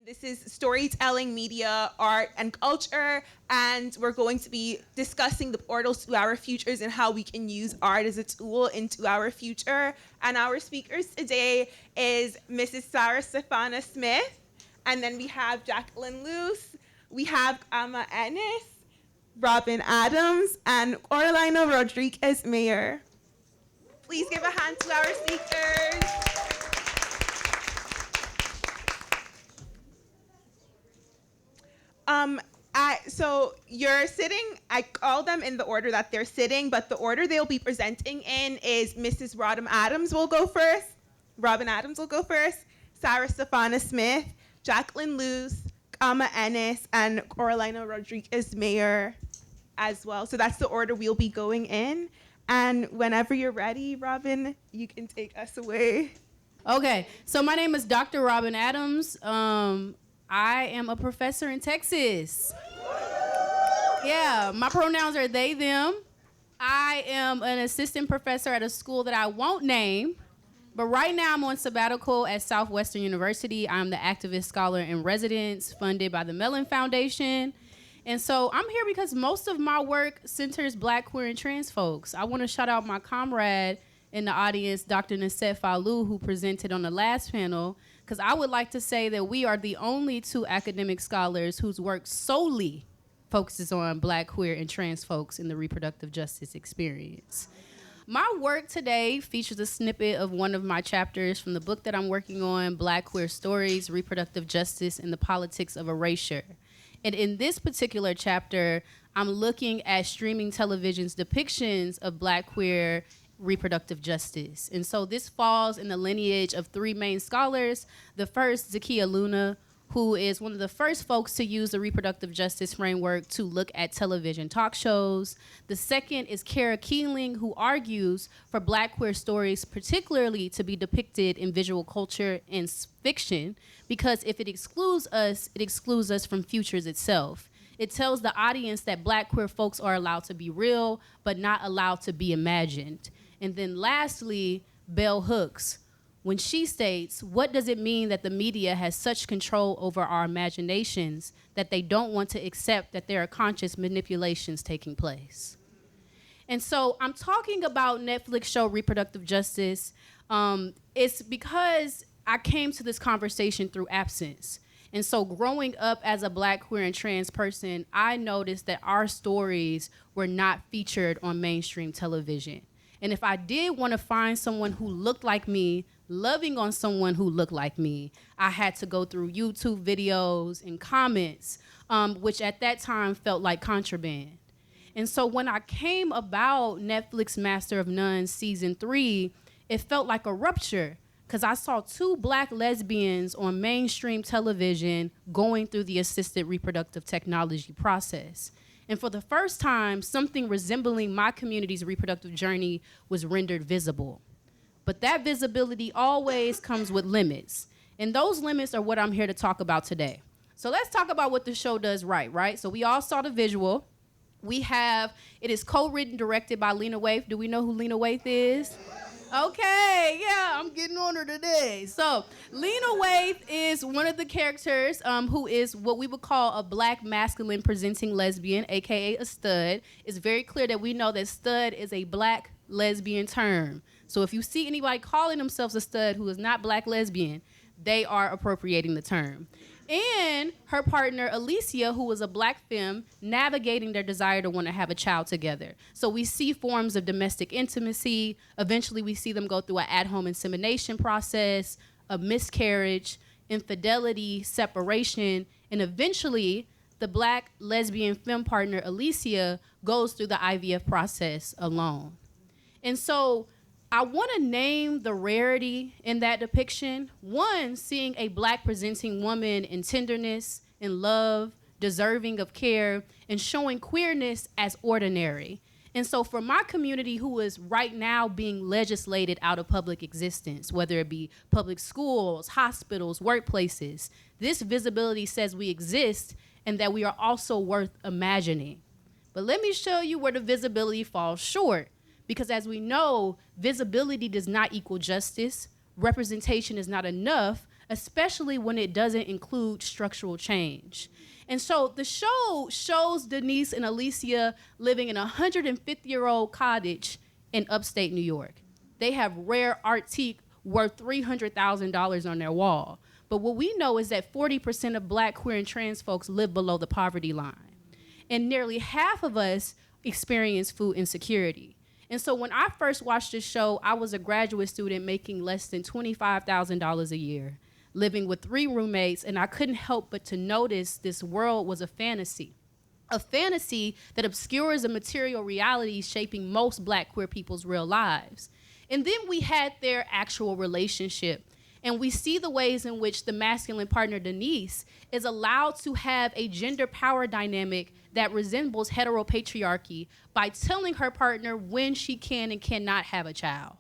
This is storytelling, media, art, and culture, and we're going to be discussing the portals to our futures and how we can use art as a tool into our future. And our speakers today is Mrs. Sarah Stefana Smith, and then we have Jacquelyne Luce, we have Khama Ennis, Robyn Adams, and Coralina Rodriquez Meyer. Please give a hand to our speakers. So you're sitting, I call them in the order that they're sitting, but the order they'll be presenting in is Mrs. Robyn Adams will go first, Sarah Stefana Smith, Jacquelyne Luce, Khama Ennis, and Coralina Rodriquez Meyer as well. So that's the order we'll be going in. And whenever you're ready, Robyn, you can take us away. Okay, so my name is Dr. Robyn Adams. I am a professor in Texas. Yeah, my pronouns are they, them. I am an assistant professor at a school that I won't name, but right now I'm on sabbatical at Southwestern University. I'm the activist scholar in residence funded by the Mellon Foundation. And so I'm here because most of my work centers Black, queer, and trans folks. I want to shout out my comrade in the audience, Dr. Nasset Falou, who presented on the last panel, because I would like to say that we are the only two academic scholars whose work solely focuses on Black, queer, and trans folks in the reproductive justice experience. My work today features a snippet of one of my chapters from the book that I'm working on, Black Queer Stories, Reproductive Justice and the Politics of Erasure. And in this particular chapter, I'm looking at streaming television's depictions of Black, queer, reproductive justice. And so this falls in the lineage of three main scholars. The first, Zakiya Luna, who is one of the first folks to use the reproductive justice framework to look at television talk shows. The second is Kara Keeling, who argues for Black queer stories, particularly to be depicted in visual culture and fiction, because if it excludes us from futures itself. It tells the audience that Black queer folks are allowed to be real, but not allowed to be imagined. And then lastly, Bell Hooks, when she states, what does it mean that the media has such control over our imaginations that they don't want to accept that there are conscious manipulations taking place? And so I'm talking about Netflix show Reproductive Justice. It's because I came to this conversation through absence. And so growing up as a Black, queer, and trans person, I noticed that our stories were not featured on mainstream television. And if I did want to find someone who looked like me, loving on someone who looked like me, I had to go through YouTube videos and comments, which at that time felt like contraband. And so when I came about Netflix Master of None season 3, it felt like a rupture, because I saw two Black lesbians on mainstream television going through the assisted reproductive technology process. And for the first time, something resembling my community's reproductive journey was rendered visible. But that visibility always comes with limits. And those limits are what I'm here to talk about today. So let's talk about what the show does right? So we all saw the visual. It is co-written, directed by Lena Waithe. Do we know who Lena Waithe is? Okay, yeah, I'm getting on her today. So Lena Waithe is one of the characters who is what we would call a Black masculine presenting lesbian, AKA a stud. It's very clear that we know that stud is a Black lesbian term. So if you see anybody calling themselves a stud who is not Black lesbian, they are appropriating the term. And her partner, Alicia, who was a Black femme, navigating their desire to want to have a child together. So we see forms of domestic intimacy. Eventually, we see them go through an at-home insemination process, a miscarriage, infidelity, separation, and eventually, the Black lesbian femme partner, Alicia, goes through the IVF process alone. And so I want to name the rarity in that depiction. One, seeing a Black presenting woman in tenderness, in love, deserving of care, and showing queerness as ordinary. And so for my community who is right now being legislated out of public existence, whether it be public schools, hospitals, workplaces, this visibility says we exist and that we are also worth imagining. But let me show you where the visibility falls short. Because as we know, visibility does not equal justice. Representation is not enough especially when it doesn't include structural change. And so the show shows Denise and Alicia living in a 150-year-old cottage in upstate New York. They have rare antique worth $300,000 on their wall. But what we know is that 40% of Black, queer, and trans folks live below the poverty line. And nearly half of us experience food insecurity. And so when I first watched this show, I was a graduate student making less than $25,000 a year, living with 3 roommates, and I couldn't help but to notice this world was a fantasy that obscures the material reality shaping most Black queer people's real lives. And then we had their actual relationship. And we see the ways in which the masculine partner, Denise, is allowed to have a gender power dynamic that resembles heteropatriarchy by telling her partner when she can and cannot have a child.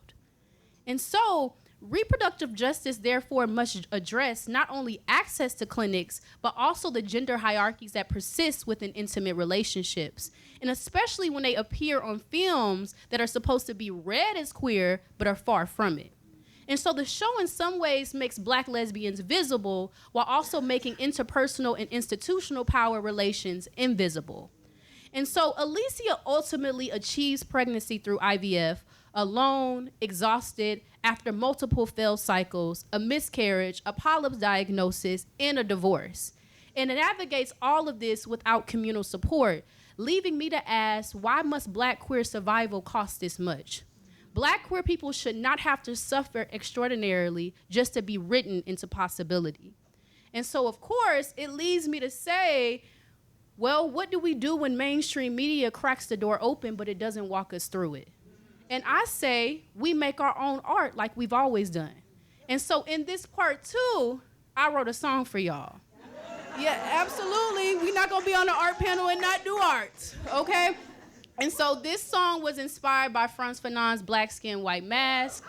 And so reproductive justice therefore must address not only access to clinics, but also the gender hierarchies that persist within intimate relationships, and especially when they appear on films that are supposed to be read as queer, but are far from it. And so the show in some ways makes Black lesbians visible while also making interpersonal and institutional power relations invisible. And so Alicia ultimately achieves pregnancy through IVF, alone, exhausted, after multiple failed cycles, a miscarriage, a polyps diagnosis, and a divorce. And it navigates all of this without communal support, leaving me to ask, why must Black queer survival cost this much? Black queer people should not have to suffer extraordinarily just to be written into possibility. And so, of course, it leads me to say, well, what do we do when mainstream media cracks the door open, but it doesn't walk us through it? And I say, we make our own art like we've always done. And so in this part 2, I wrote a song for y'all. Yeah, absolutely. We're not gonna be on the art panel and not do art, okay? And so this song was inspired by Frantz Fanon's Black Skin, White Mask,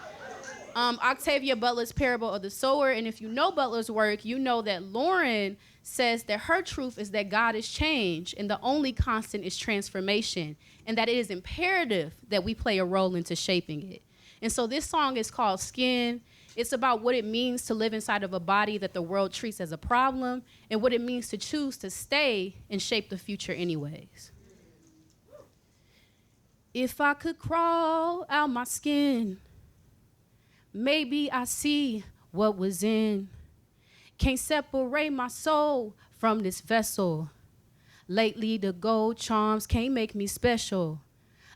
Octavia Butler's Parable of the Sower. And if you know Butler's work, you know that Lauren says that her truth is that God is change and the only constant is transformation, and that it is imperative that we play a role into shaping it. And so this song is called Skin. It's about what it means to live inside of a body that the world treats as a problem, and what it means to choose to stay and shape the future anyways. If I could crawl out my skin, maybe I see what was in. Can't separate my soul from this vessel. Lately, the gold charms can't make me special.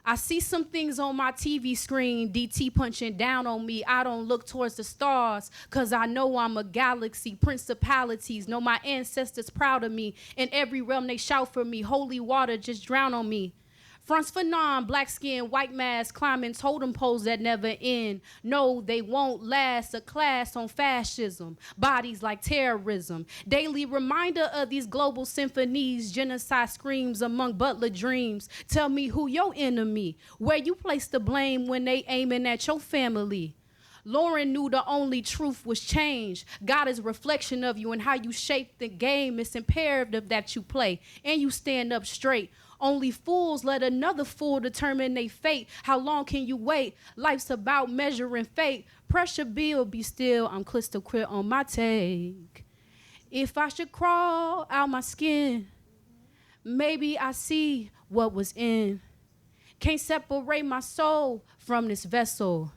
I see some things on my TV screen, DT punching down on me. I don't look towards the stars, cause I know I'm a galaxy. Principalities know my ancestors proud of me. In every realm they shout for me. Holy water just drown on me. Frantz Fanon, black skin, white mask, climbing totem poles that never end. No, they won't last. A class on fascism, bodies like terrorism. Daily reminder of these global symphonies, genocide screams among Butler dreams. Tell me who your enemy, where you place the blame when they aiming at your family. Lauren knew the only truth was change. God is a reflection of you and how you shape the game. It's imperative that you play and you stand up straight. Only fools let another fool determine their fate. How long can you wait? Life's about measuring fate. Pressure bill, be still. I'm crystal clear on my take. If I should crawl out my skin, maybe I see what was in. Can't separate my soul from this vessel.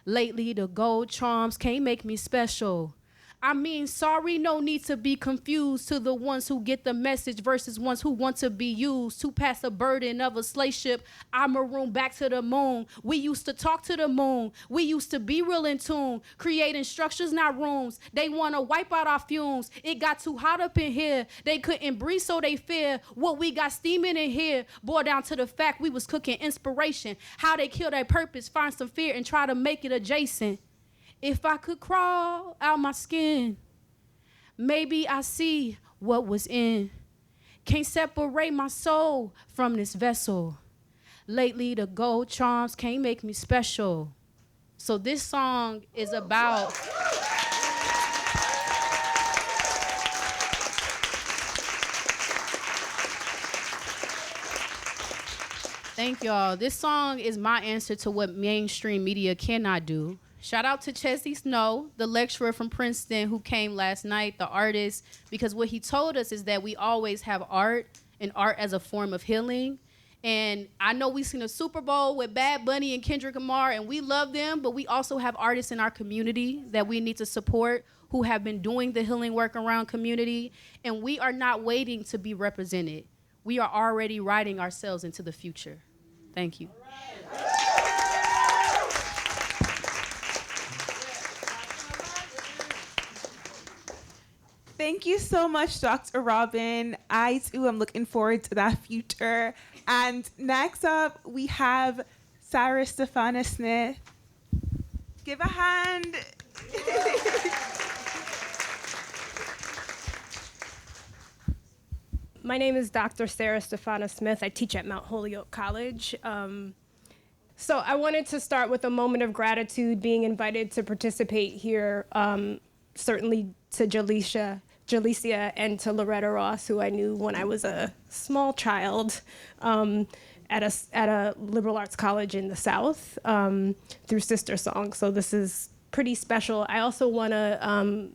Lately, the gold charms can't make me special. I mean, sorry, no need to be confused to the ones who get the message versus ones who want to be used to pass a burden of a slave ship. I maroon back to the moon. We used to talk to the moon. We used to be real in tune, creating structures, not rooms. They want to wipe out our fumes. It got too hot up in here. They couldn't breathe, so they fear what we got steaming in here. Boiled down to the fact we was cooking inspiration. How they kill their purpose, find some fear, and try to make it adjacent. If I could crawl out my skin, maybe I see what was in. Can't separate my soul from this vessel. Lately, the gold charms can't make me special. So this song is about... Thank y'all. This song is my answer to what mainstream media cannot do. Shout out to Chesney Snow, the lecturer from Princeton who came last night, the artist, because what he told us is that we always have art and art as a form of healing. And I know we've seen a Super Bowl with Bad Bunny and Kendrick Lamar, and we love them, but we also have artists in our community that we need to support who have been doing the healing work around community, and we are not waiting to be represented. We are already writing ourselves into the future. Thank you. Thank you so much, Dr. Robyn. I, too, am looking forward to that future. And next up, we have Sarah Stefana Smith. Give a hand. My name is Dr. Sarah Stefana Smith. I teach at Mount Holyoke College. So I wanted to start with a moment of gratitude being invited to participate here, certainly to Jalicia and to Loretta Ross, who I knew when I was a small child at a liberal arts college in the South through Sister Song. So this is pretty special. I also want to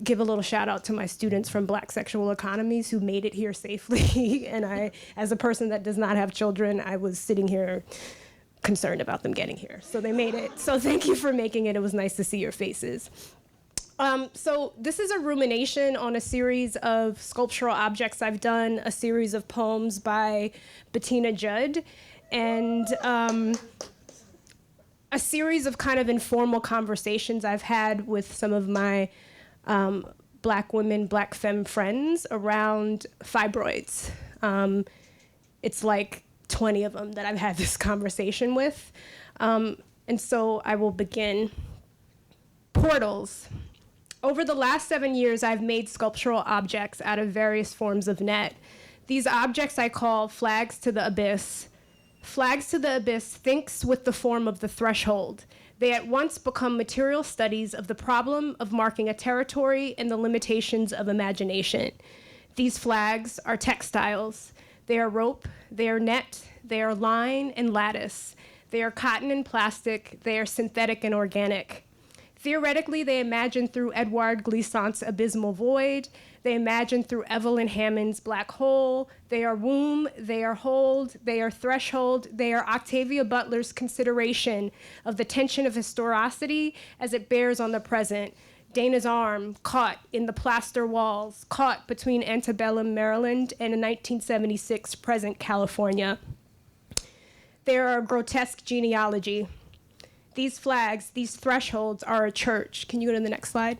give a little shout out to my students from Black Sexual Economies who made it here safely. And I, as a person that does not have children, I was sitting here concerned about them getting here. So they made it. So thank you for making it. It was nice to see your faces. So this is a rumination on a series of sculptural objects I've done, a series of poems by Bettina Judd, and a series of kind of informal conversations I've had with some of my Black women, Black femme friends around fibroids. It's like 20 of them that I've had this conversation with. And so I will begin. Portals. Over the last 7 years, I've made sculptural objects out of various forms of net. These objects I call flags to the abyss. Flags to the abyss thinks with the form of the threshold. They at once become material studies of the problem of marking a territory and the limitations of imagination. These flags are textiles. They are rope, they are net, they are line and lattice. They are cotton and plastic, they are synthetic and organic. Theoretically, they imagine through Edouard Glissant's abysmal void. They imagine through Evelyn Hammond's black hole. They are womb, they are hold, they are threshold. They are Octavia Butler's consideration of the tension of historicity as it bears on the present. Dana's arm, caught in the plaster walls, caught between antebellum Maryland and a 1976 present California. They are a grotesque genealogy. These flags, these thresholds are a church. Can you go to the next slide?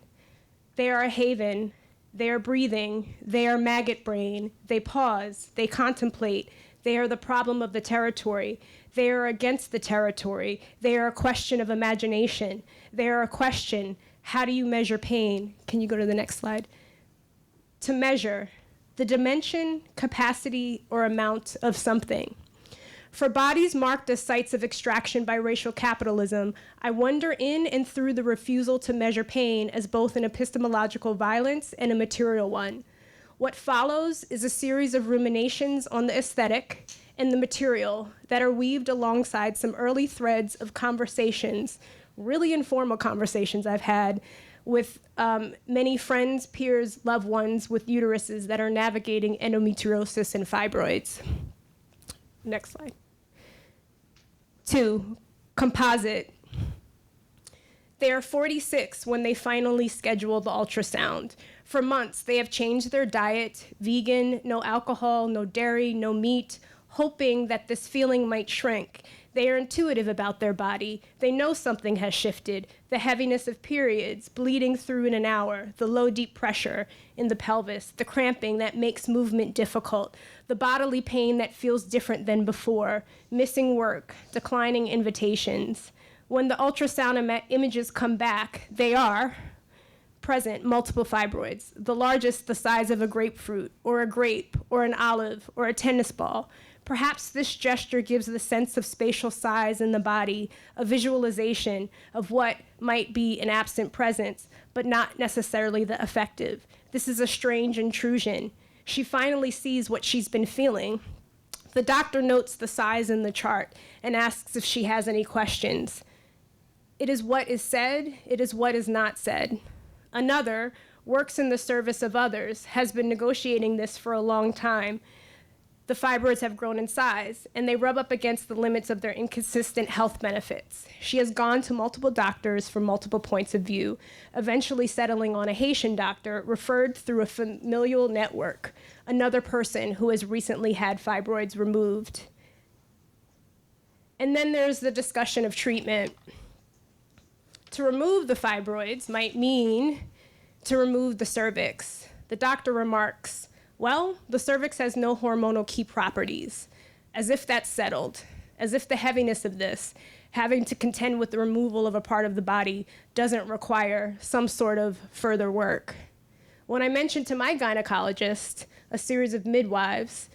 They are a haven. They are breathing. They are maggot brain. They pause. They contemplate. They are the problem of the territory. They are against the territory. They are a question of imagination. They are a question. How do you measure pain? Can you go to the next slide? To measure the dimension, capacity, or amount of something. For bodies marked as sites of extraction by racial capitalism, I wonder in and through the refusal to measure pain as both an epistemological violence and a material one. What follows is a series of ruminations on the aesthetic and the material that are weaved alongside some early threads of conversations, really informal conversations I've had with many friends, peers, loved ones with uteruses that are navigating endometriosis and fibroids. Next slide. 2, composite. They are 46 when they finally schedule the ultrasound. For months, they have changed their diet, vegan, no alcohol, no dairy, no meat, hoping that this feeling might shrink. They are intuitive about their body. They know something has shifted. The heaviness of periods, bleeding through in an hour, the low, deep pressure in the pelvis, the cramping that makes movement difficult, the bodily pain that feels different than before, missing work, declining invitations. When the ultrasound images come back, they are present multiple fibroids, the largest the size of a grapefruit, or a grape, or an olive, or a tennis ball. Perhaps this gesture gives the sense of spatial size in the body, a visualization of what might be an absent presence, but not necessarily the affective. This is a strange intrusion. She finally sees what she's been feeling. The doctor notes the size in the chart and asks if she has any questions. It is what is said, it is what is not said. Another works in the service of others, has been negotiating this for a long time. The fibroids have grown in size, and they rub up against the limits of their inconsistent health benefits. She has gone to multiple doctors for multiple points of view, eventually settling on a Haitian doctor referred through a familial network, another person who has recently had fibroids removed. And then there's the discussion of treatment. To remove the fibroids might mean to remove the cervix. The doctor remarks, well, the cervix has no hormonal key properties, as if that's settled, as if the heaviness of this, having to contend with the removal of a part of the body, doesn't require some sort of further work. When I mentioned to my gynecologist a series of midwives,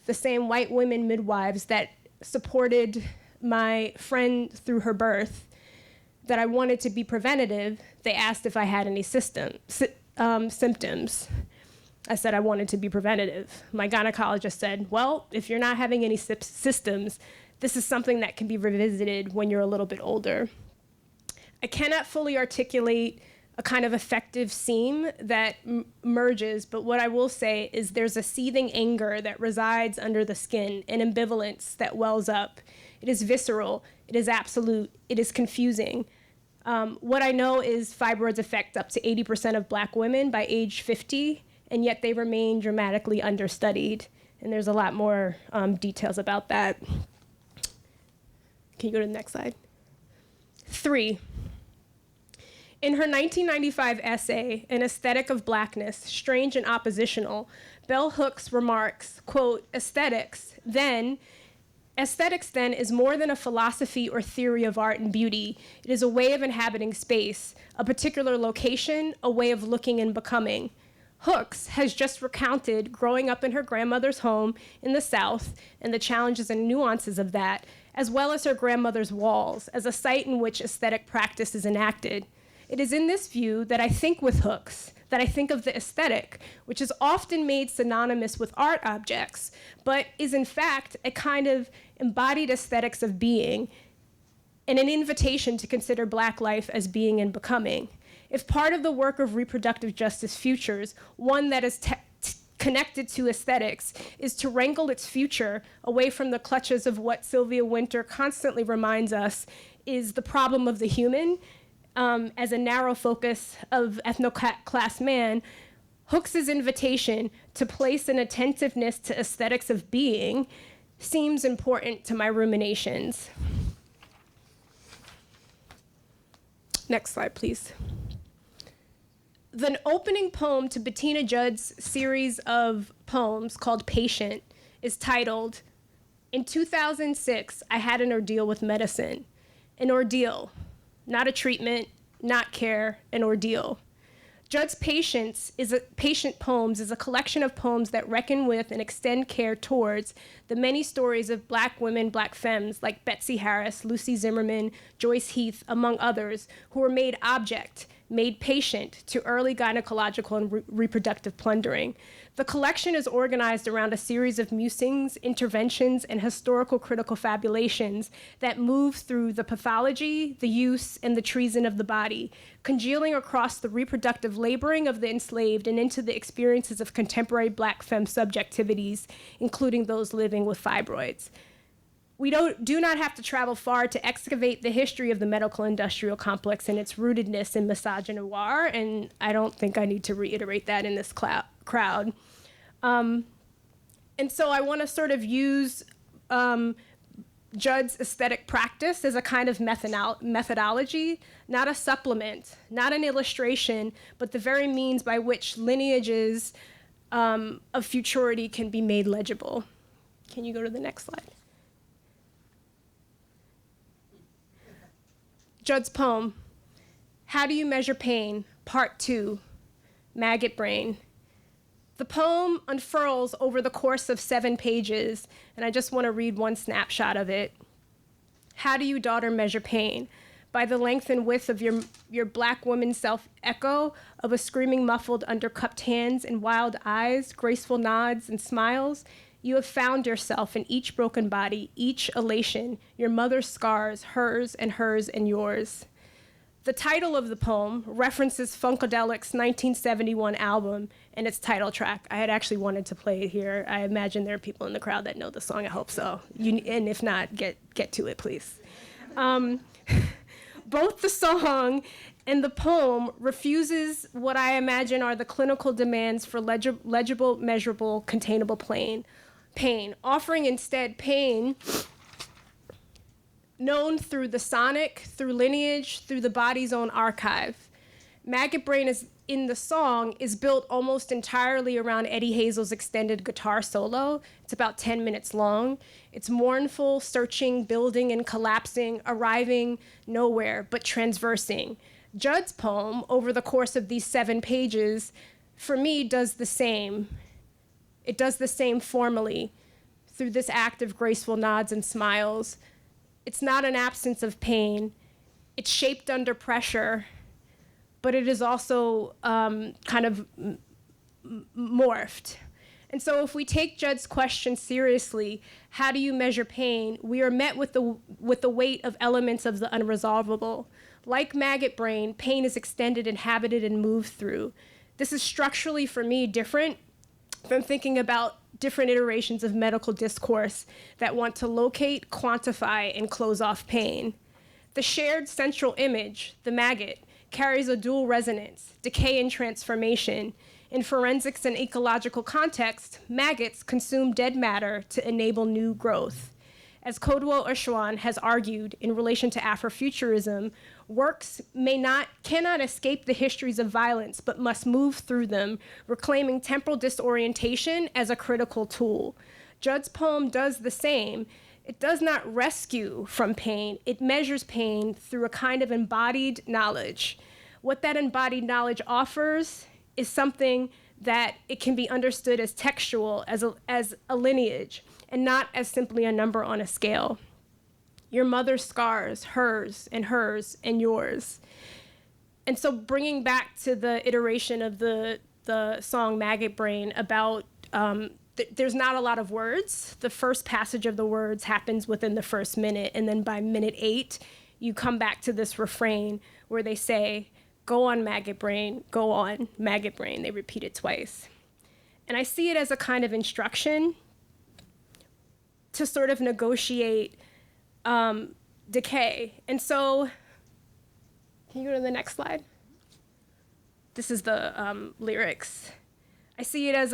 the same white women midwives that supported my friend through her birth, that I wanted to be preventative, they asked if I had any symptoms. I said I wanted to be preventative. My gynecologist said, well, if you're not having any symptoms, this is something that can be revisited when you're a little bit older. I cannot fully articulate a kind of effective seam that merges, but what I will say is there's a seething anger that resides under the skin, an ambivalence that wells up. It is visceral, it is absolute, it is confusing. What I know is fibroids affect up to 80% of Black women by age 50, and yet they remain dramatically understudied. And there's a lot more details about that. Can you go to the next slide? 3. In her 1995 essay, An Aesthetic of Blackness, Strange and Oppositional, Bell Hooks remarks, quote, Aesthetics then is more than a philosophy or theory of art and beauty. It is a way of inhabiting space, a particular location, a way of looking and becoming. Hooks has just recounted growing up in her grandmother's home in the South and the challenges and nuances of that, as well as her grandmother's walls, as a site in which aesthetic practice is enacted. It is in this view that I think with Hooks, that I think of the aesthetic, which is often made synonymous with art objects, but is in fact a kind of embodied aesthetics of being and an invitation to consider Black life as being and becoming. If part of the work of reproductive justice futures, one that is connected to aesthetics, is to wrangle its future away from the clutches of what Sylvia Wynter constantly reminds us is the problem of the human, as a narrow focus of ethno-class man, Hooks's invitation to place an attentiveness to aesthetics of being seems important to my ruminations. Next slide, please. The opening poem to Bettina Judd's series of poems called Patient is titled, In 2006, I had an ordeal with medicine. An ordeal, not a treatment, not care, an ordeal. Judd's Patient Poems is a collection of poems that reckon with and extend care towards the many stories of Black women, Black femmes like Betsy Harris, Lucy Zimmerman, Joyce Heath, among others, who were made object, made patient to early gynecological and reproductive plundering. The collection is organized around a series of musings, interventions, and historical critical fabulations that move through the pathology, the use, and the treason of the body, congealing across the reproductive laboring of the enslaved and into the experiences of contemporary Black femme subjectivities, including those living with fibroids. We do not have to travel far to excavate the history of the medical industrial complex and its rootedness in misogynoir, and I don't think I need to reiterate that in this crowd. And so I want to sort of use Judd's aesthetic practice as a kind of methodology, not a supplement, not an illustration, but the very means by which lineages of futurity can be made legible. Can you go to the next slide? Judd's poem, How Do You Measure Pain? Part 2, Maggot Brain. The poem unfurls over the course of 7 pages, and I just want to read one snapshot of it. How do you, daughter, measure pain? By the length and width of your Black woman's self-echo, of a screaming muffled under cupped hands and wild eyes, graceful nods and smiles? You have found yourself in each broken body, each elation, your mother's scars, hers and yours. The title of the poem references Funkadelic's 1971 album and its title track. I had actually wanted to play it here. I imagine there are people in the crowd that know the song. I hope so. And if not, get to it, please. Both the song and the poem refuses what I imagine are the clinical demands for legible, measurable, containable pain, offering instead pain known through the sonic, through lineage, through the body's own archive. Maggot Brain in the song is built almost entirely around Eddie Hazel's extended guitar solo. It's about 10 minutes long. It's mournful, searching, building, and collapsing, arriving nowhere, but transversing. Judd's poem, over the course of these 7 pages, for me, does the same. It does the same formally through this act of graceful nods and smiles. It's not an absence of pain. It's shaped under pressure, but it is also kind of morphed. And so if we take Judd's question seriously, how do you measure pain? We are met with the weight of elements of the unresolvable. Like Maggot Brain, pain is extended, inhabited, and moved through. This is structurally, for me, different from thinking about different iterations of medical discourse that want to locate, quantify, and close off pain. The shared central image, the maggot, carries a dual resonance, decay and transformation. In forensics and ecological context, maggots consume dead matter to enable new growth. As Codwell Ushwan has argued in relation to Afrofuturism, works cannot escape the histories of violence, but must move through them, reclaiming temporal disorientation as a critical tool. Judd's poem does the same. It does not rescue from pain. It measures pain through a kind of embodied knowledge. What that embodied knowledge offers is something that it can be understood as textual, as a lineage, and not as simply a number on a scale. Your mother's scars, hers and yours. And so bringing back to the iteration of the song Maggot Brain about, there's not a lot of words. The first passage of the words happens within the first minute, and then by minute 8, you come back to this refrain where they say, "Go on, Maggot Brain, go on, Maggot Brain." They repeat it twice. And I see it as a kind of instruction to sort of negotiate decay. And so, can you go to the next slide? This is the lyrics. I see it as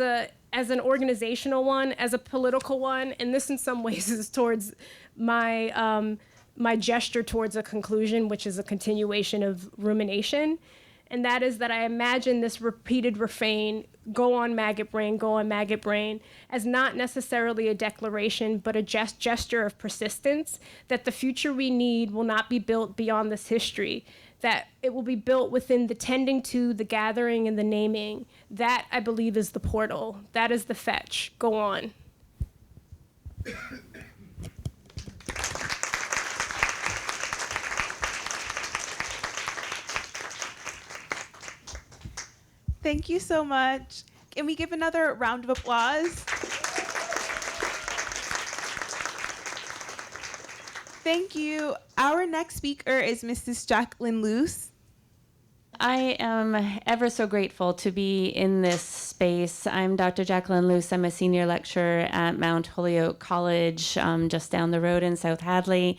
an organizational one, as a political one, and this in some ways is towards my gesture towards a conclusion, which is a continuation of rumination. And that is that I imagine this repeated refrain, "Go on, Maggot Brain, go on, Maggot Brain," as not necessarily a declaration, but a gesture of persistence, that the future we need will not be built beyond this history, that it will be built within the tending to, the gathering, and the naming. That, I believe, is the portal. That is the fetch. Go on. Thank you so much. Can we give another round of applause? Thank you. Our next speaker is Mrs. Jacquelyne Luce. I am ever so grateful to be in this space. I'm Dr. Jacquelyne Luce. I'm a senior lecturer at Mount Holyoke College, just down the road in South Hadley.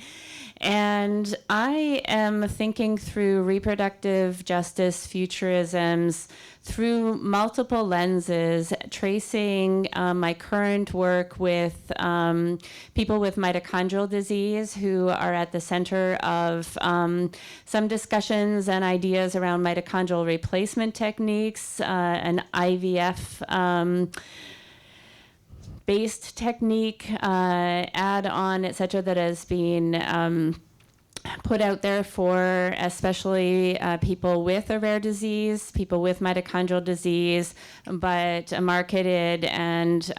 And I am thinking through reproductive justice futurisms through multiple lenses, tracing my current work with people with mitochondrial disease who are at the center of some discussions and ideas around mitochondrial replacement techniques, an IVF based technique, add-on, et cetera, that has been put out there for especially people with a rare disease, people with mitochondrial disease, but marketed and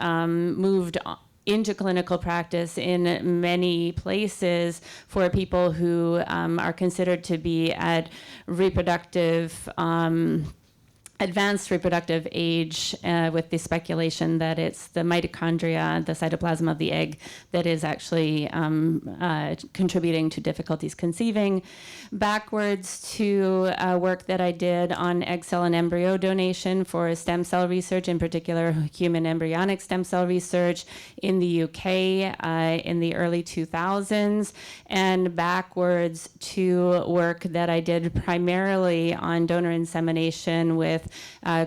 moved into clinical practice in many places for people who are considered to be at reproductive advanced reproductive age, with the speculation that it's the mitochondria, the cytoplasm of the egg, that is actually contributing to difficulties conceiving, backwards to work that I did on egg cell and embryo donation for stem cell research, in particular human embryonic stem cell research in the UK in the early 2000s, and backwards to work that I did primarily on donor insemination with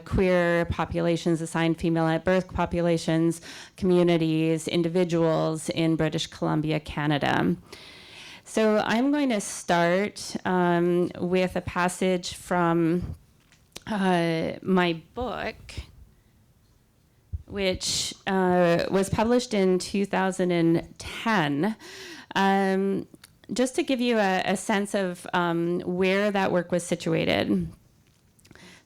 queer populations, assigned female at birth populations, communities, individuals in British Columbia, Canada. So I'm going to start with a passage from my book, which was published in 2010. Just to give you a sense of where that work was situated.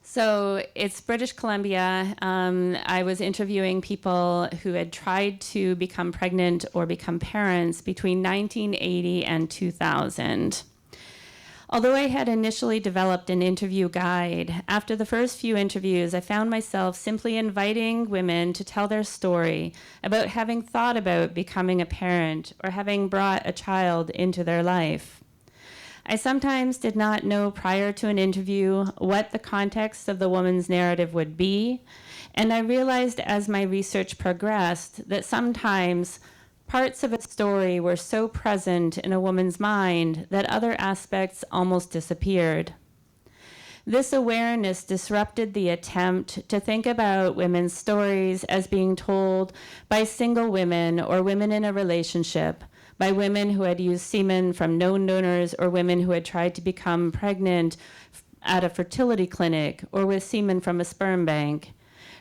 So it's British Columbia. I was interviewing people who had tried to become pregnant or become parents between 1980 and 2000. Although I had initially developed an interview guide, after the first few interviews, I found myself simply inviting women to tell their story about having thought about becoming a parent or having brought a child into their life. I sometimes did not know prior to an interview what the context of the woman's narrative would be, and I realized as my research progressed that sometimes parts of a story were so present in a woman's mind that other aspects almost disappeared. This awareness disrupted the attempt to think about women's stories as being told by single women or women in a relationship, by women who had used semen from known donors or women who had tried to become pregnant at a fertility clinic or with semen from a sperm bank.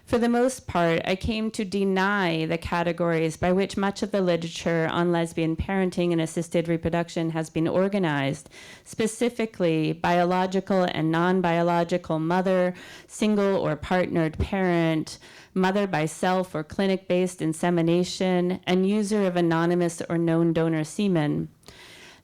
For the most part, I came to deny the categories by which much of the literature on lesbian parenting and assisted reproduction has been organized, specifically biological and non-biological mother, single or partnered parent, mother by self or clinic-based insemination, and user of anonymous or known donor semen.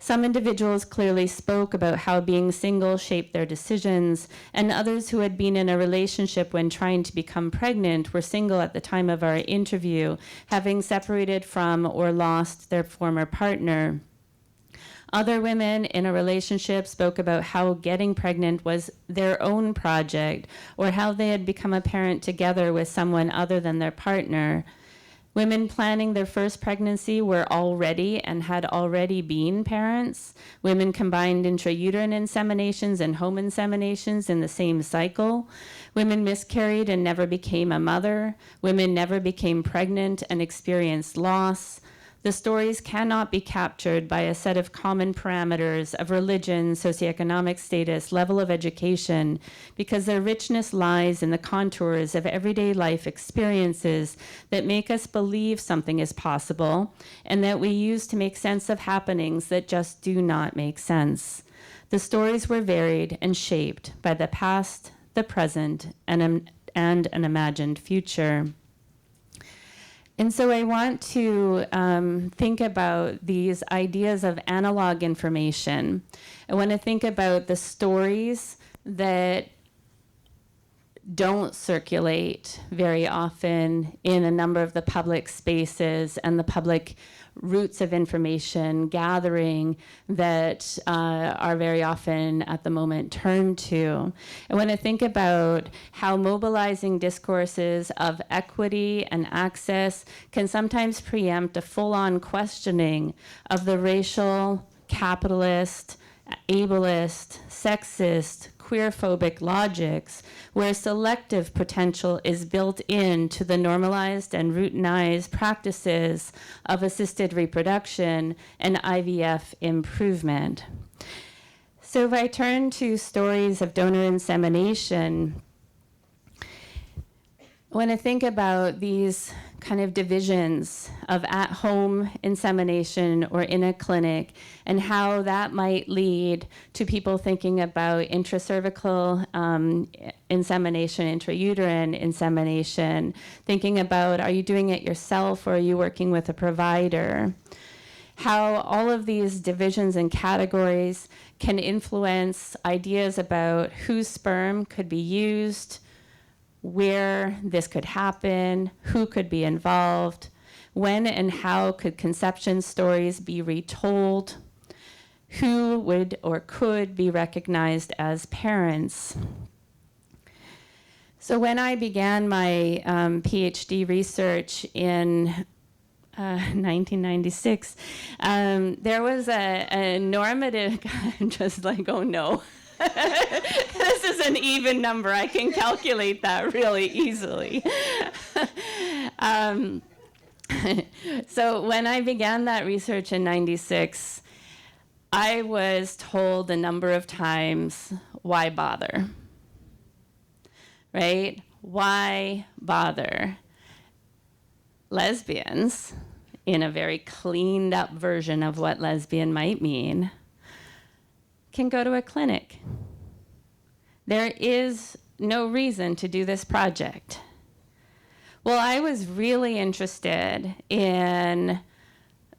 Some individuals clearly spoke about how being single shaped their decisions, and others who had been in a relationship when trying to become pregnant were single at the time of our interview, having separated from or lost their former partner. Other women in a relationship spoke about how getting pregnant was their own project, or how they had become a parent together with someone other than their partner. Women planning their first pregnancy were already and had already been parents. Women combined intrauterine inseminations and home inseminations in the same cycle. Women miscarried and never became a mother. Women never became pregnant and experienced loss. The stories cannot be captured by a set of common parameters of religion, socioeconomic status, level of education, because their richness lies in the contours of everyday life experiences that make us believe something is possible and that we use to make sense of happenings that just do not make sense. The stories were varied and shaped by the past, the present, and an imagined future. And so I want to think about these ideas of analog information. I want to think about the stories that don't circulate very often in a number of the public spaces and the public routes of information gathering that are very often at the moment turned to. I want to think about how mobilizing discourses of equity and access can sometimes preempt a full-on questioning of the racial, capitalist, ableist, sexist, queerphobic logics where selective potential is built into the normalized and routinized practices of assisted reproduction and IVF improvement. So if I turn to stories of donor insemination, when I think about these kind of divisions of at-home insemination or in a clinic and how that might lead to people thinking about intracervical insemination, intrauterine insemination, thinking about, are you doing it yourself or are you working with a provider? How all of these divisions and categories can influence ideas about whose sperm could be used, where this could happen, who could be involved, when and how could conception stories be retold, who would or could be recognized as parents. So when I began my PhD research in 1996, there was a normative, I'm just like, oh no. This is an even number. I can calculate that really easily. So when I began that research in 96, I was told a number of times, why bother? Right? Why bother? Lesbians, in a very cleaned up version of what lesbian might mean, can go to a clinic. There is no reason to do this project. Well, I was really interested in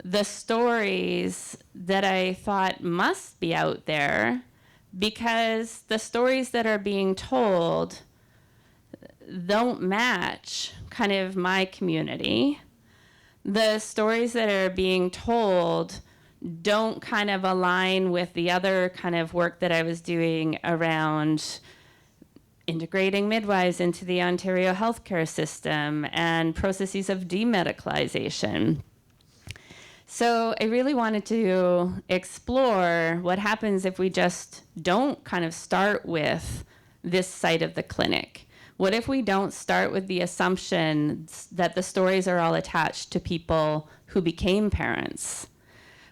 the stories that I thought must be out there, because the stories that are being told don't match kind of my community. The stories that are being told don't kind of align with the other kind of work that I was doing around integrating midwives into the Ontario healthcare system and processes of demedicalization. So I really wanted to explore what happens if we just don't kind of start with this side of the clinic. What if we don't start with the assumption that the stories are all attached to people who became parents?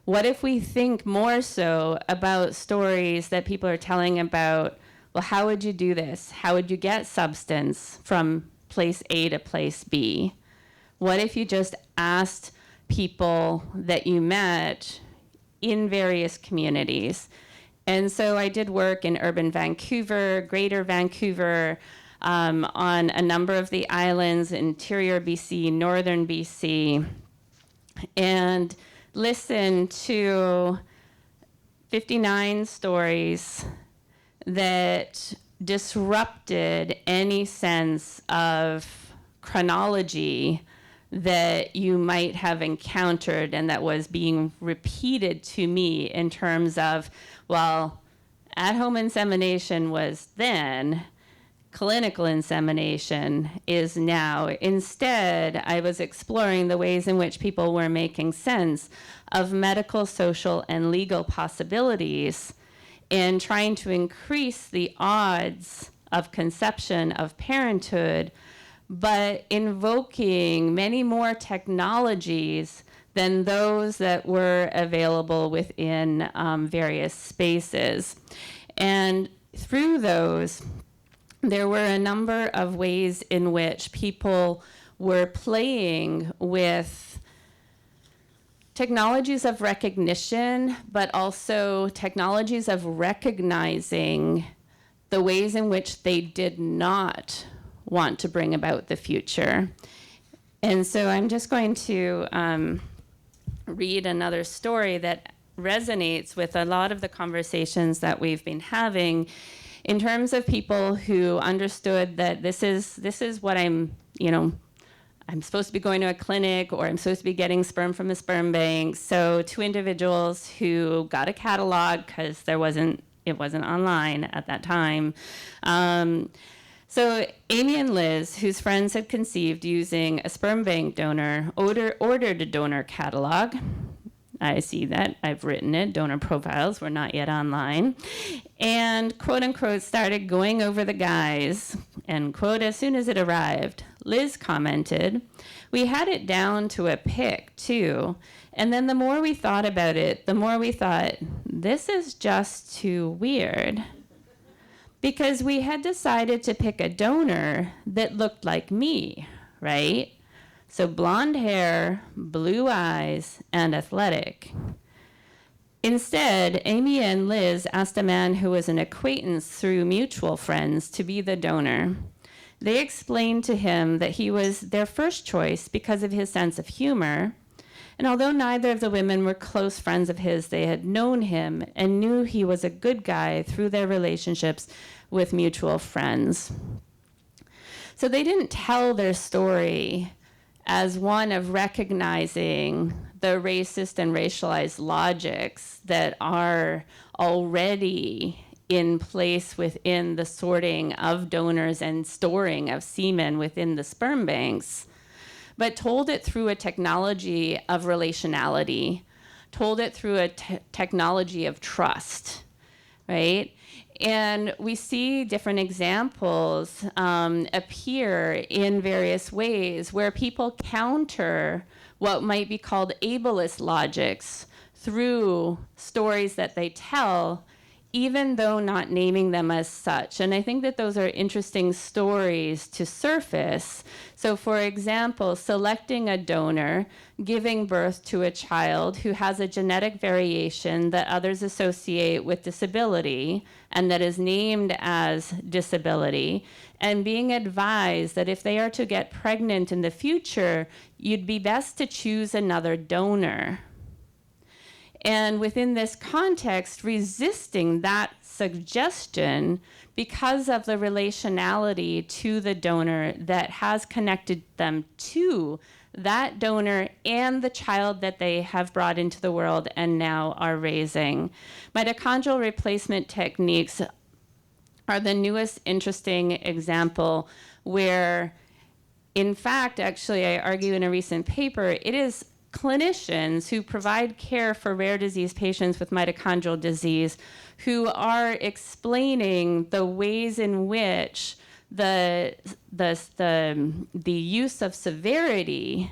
What if we think more so about stories that people are telling about, well, how would you do this? How would you get substance from place A to place B? What if you just asked people that you met in various communities? And so I did work in urban Vancouver, Greater Vancouver, on a number of the islands, interior BC, northern BC, and listened to 59 stories that disrupted any sense of chronology that you might have encountered and that was being repeated to me in terms of, well, at-home insemination was then, clinical insemination is now. Instead, I was exploring the ways in which people were making sense of medical, social, and legal possibilities and trying to increase the odds of conception, of parenthood, but invoking many more technologies than those that were available within various spaces. And through those, there were a number of ways in which people were playing with technologies of recognition, but also technologies of recognizing the ways in which they did not want to bring about the future. And so I'm just going to read another story that resonates with a lot of the conversations that we've been having in terms of people who understood that this is what I'm supposed to be going to a clinic, or I'm supposed to be getting sperm from a sperm bank. So two individuals who got a catalog because it wasn't online at that time. So Amy and Liz, whose friends had conceived using a sperm bank donor, ordered a donor catalog. I see that. I've written it. Donor profiles were not yet online. And, quote unquote, started going over the guys. And, quote, as soon as it arrived, Liz commented, we had it down to a pick, too. And then the more we thought about it, the more we thought, this is just too weird. Because we had decided to pick a donor that looked like me, right? So blonde hair, blue eyes, and athletic. Instead, Amy and Liz asked a man who was an acquaintance through mutual friends to be the donor. They explained to him that he was their first choice because of his sense of humor. And although neither of the women were close friends of his, they had known him and knew he was a good guy through their relationships with mutual friends. So they didn't tell their story as one of recognizing the racist and racialized logics that are already in place within the sorting of donors and storing of semen within the sperm banks, but told it through a technology of relationality, told it through a technology of trust, right? And we see different examples appear in various ways where people counter what might be called ableist logics through stories that they tell, even though not naming them as such. And I think that those are interesting stories to surface. So for example, selecting a donor, giving birth to a child who has a genetic variation that others associate with disability and that is named as disability, and being advised that if they are to get pregnant in the future, you'd be best to choose another donor. And within this context, resisting that suggestion because of the relationality to the donor that has connected them to that donor and the child that they have brought into the world and now are raising. Mitochondrial replacement techniques are the newest interesting example where, in fact, actually, I argue in a recent paper, it is clinicians who provide care for rare disease patients with mitochondrial disease who are explaining the ways in which the use of severity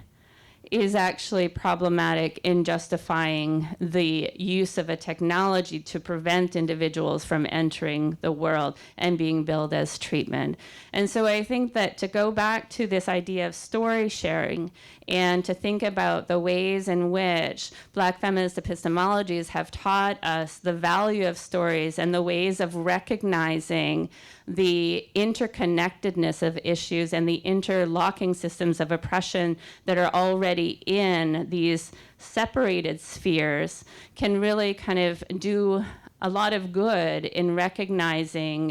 is actually problematic in justifying the use of a technology to prevent individuals from entering the world and being billed as treatment. And so I think that to go back to this idea of story sharing and to think about the ways in which Black feminist epistemologies have taught us the value of stories and the ways of recognizing the interconnectedness of issues and the interlocking systems of oppression that are already in these separated spheres can really kind of do a lot of good in recognizing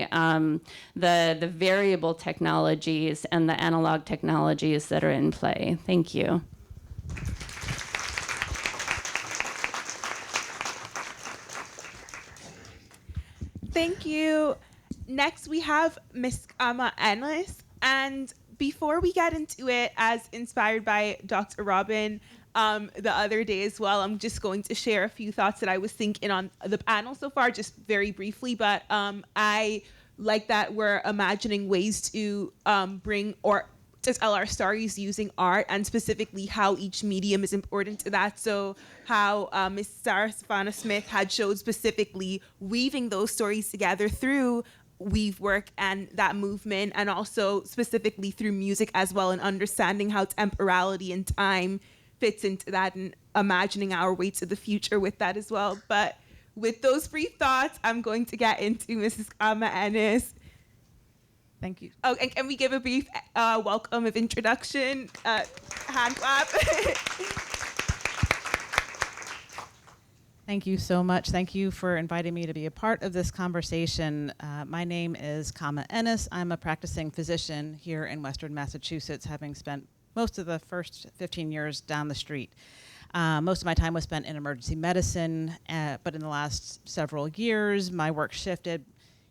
the variable technologies and the analog technologies that are in play. Thank you. Thank you. Next, we have Ms. Khama Ennis. And before we get into it, as inspired by Dr. Robyn the other day as well, I'm just going to share a few thoughts that I was thinking on the panel so far, just very briefly. But I like that we're imagining ways to bring or to tell our stories using art, and specifically how each medium is important to that. So how Ms. Stefana Smith had showed specifically weaving those stories together through weave work and that movement, and also specifically through music as well, and understanding how temporality and time fits into that, and imagining our way to the future with that as well. But with those brief thoughts, I'm going to get into Mrs. Khama Ennis. Thank you. Oh, and can we give a brief welcome of introduction? Hand clap. Thank you so much. Thank you for inviting me to be a part of this conversation. My name is Khama Ennis. I'm a practicing physician here in Western Massachusetts, having spent most of the first 15 years down the street. Most of my time was spent in emergency medicine, but in the last several years, my work shifted,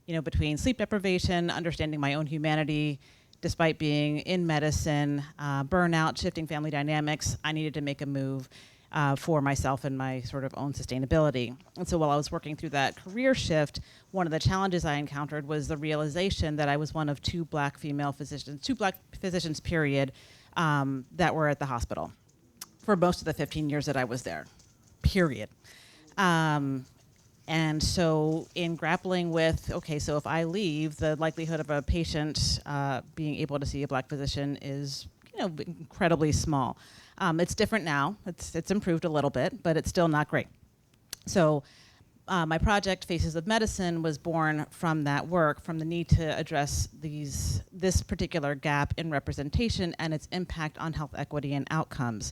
between sleep deprivation, understanding my own humanity, despite being in medicine, burnout, shifting family dynamics. I needed to make a move for myself and my sort of own sustainability. And so while I was working through that career shift, one of the challenges I encountered was the realization that I was one of two black physicians, period, that were at the hospital for most of the 15 years that I was there, period. And so in grappling with, okay, so if I leave, the likelihood of a patient being able to see a black physician is, incredibly small. It's different now. It's improved a little bit, but it's still not great. So my project, Faces of Medicine, was born from that work, from the need to address this particular gap in representation and its impact on health equity and outcomes.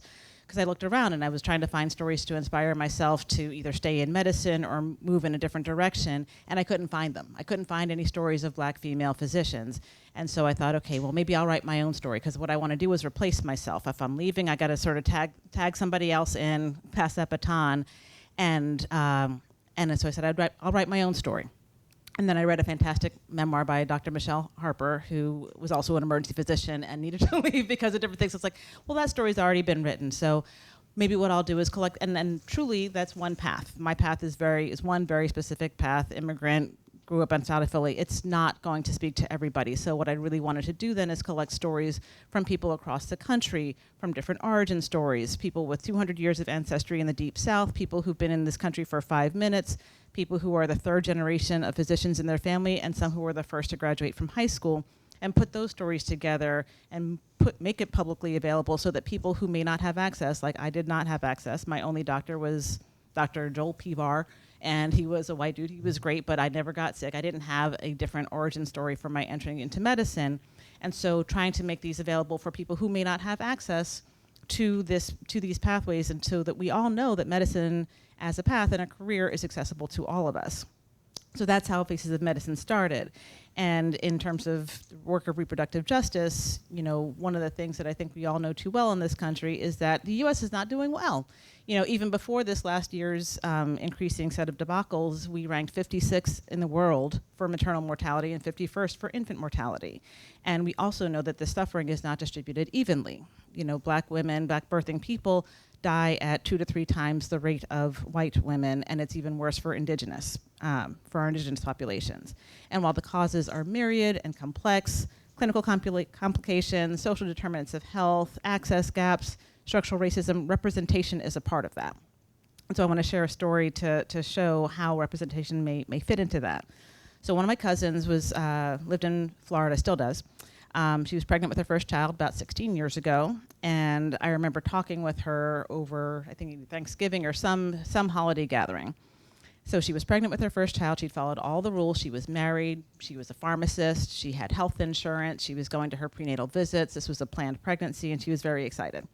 because I looked around and I was trying to find stories to inspire myself to either stay in medicine or move in a different direction, and I couldn't find them. I couldn't find any stories of Black female physicians. And so I thought, okay, well, maybe I'll write my own story, because what I want to do is replace myself. If I'm leaving, I got to sort of tag somebody else in, pass that baton. And so I said, I'll write my own story. And then I read a fantastic memoir by Dr. Michelle Harper, who was also an emergency physician and needed to leave because of different things. So it's like, well, that story's already been written. So maybe what I'll do is collect, and truly that's one path. My path is one very specific path, immigrant, grew up in South Philly. It's not going to speak to everybody. So what I really wanted to do then is collect stories from people across the country, from different origin stories, people with 200 years of ancestry in the Deep South, people who've been in this country for 5 minutes, people who are the third generation of physicians in their family, and some who were the first to graduate from high school, and put those stories together and make it publicly available so that people who may not have access, like I did not have access, my only doctor was Dr. Joel Pivar, and he was a white dude. He was great, but I never got sick. I didn't have a different origin story for my entering into medicine. And so trying to make these available for people who may not have access to these pathways, and so that we all know that medicine as a path and a career is accessible to all of us. So that's how Faces of Medicine started. And in terms of work of reproductive justice, one of the things that I think we all know too well in this country is that the US is not doing well. Even before this last year's increasing set of debacles, we ranked 56th in the world for maternal mortality and 51st for infant mortality. And we also know that the suffering is not distributed evenly. Black women, Black birthing people die at 2 to 3 times the rate of white women, and it's even worse for for our indigenous populations. And while the causes are myriad and complex, clinical complications, social determinants of health, access gaps, structural racism, representation is a part of that. And so I want to share a story to show how representation may fit into that. So one of my cousins lived in Florida, still does. She was pregnant with her first child about 16 years ago, and I remember talking with her over, I think, Thanksgiving or some holiday gathering. So she was pregnant with her first child. She'd followed all the rules. She was married. She was a pharmacist. She had health insurance. She was going to her prenatal visits. This was a planned pregnancy, and she was very excited.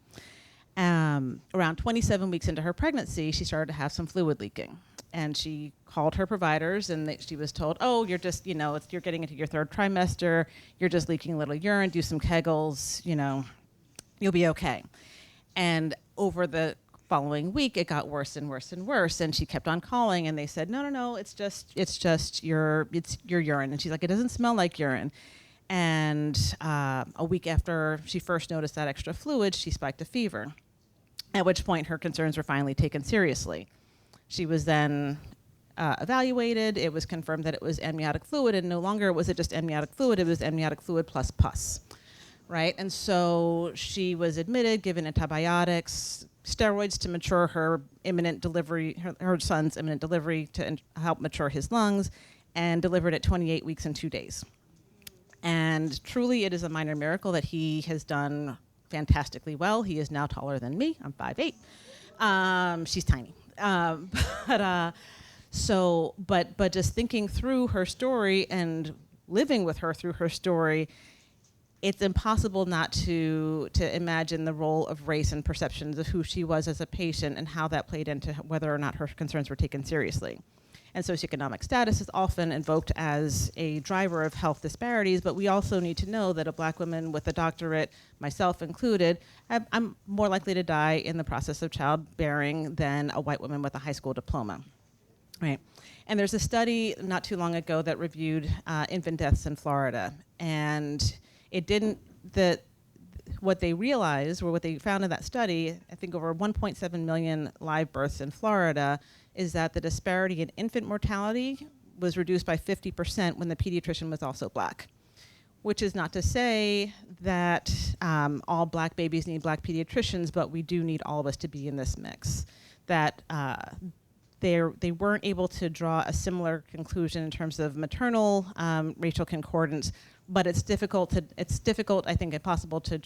Around 27 weeks into her pregnancy, she started to have some fluid leaking. And she called her providers, and she was told, oh, you're just, you're getting into your 3rd trimester. You're just leaking a little urine. Do some Kegels, you'll be okay. And over the following week, it got worse and worse and worse. And she kept on calling, and they said, no, it's just your urine. And she's like, it doesn't smell like urine. And a week after she first noticed that extra fluid, she spiked a fever, at which point her concerns were finally taken seriously. She was then evaluated. It was confirmed that it was amniotic fluid, and no longer was it just amniotic fluid, it was amniotic fluid plus pus, right? And so she was admitted, given antibiotics, steroids to mature her imminent delivery, her son's imminent delivery, to help mature his lungs, and delivered at 28 weeks and 2 days. And truly, it is a minor miracle that he has done fantastically well. He is now taller than me. I'm 5'8". She's tiny. But just thinking through her story and living with her through her story, it's impossible not to imagine the role of race and perceptions of who she was as a patient and how that played into whether or not her concerns were taken seriously. And socioeconomic status is often invoked as a driver of health disparities, but we also need to know that a Black woman with a doctorate, myself included, I'm more likely to die in the process of childbearing than a white woman with a high school diploma, right? And there's a study not too long ago that reviewed infant deaths in Florida, and what they realized, or what they found in that study, I think over 1.7 million live births in Florida, is that the disparity in infant mortality was reduced by 50% when the pediatrician was also Black. Which is not to say that all Black babies need Black pediatricians, but we do need all of us to be in this mix. That they weren't able to draw a similar conclusion in terms of maternal racial concordance, but it's difficult, I think, impossible to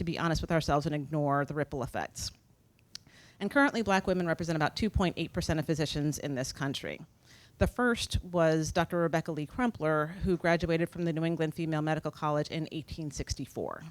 be honest with ourselves and ignore the ripple effects. And currently, Black women represent about 2.8% of physicians in this country. The first was Dr. Rebecca Lee Crumpler, who graduated from the New England Female Medical College in 1864.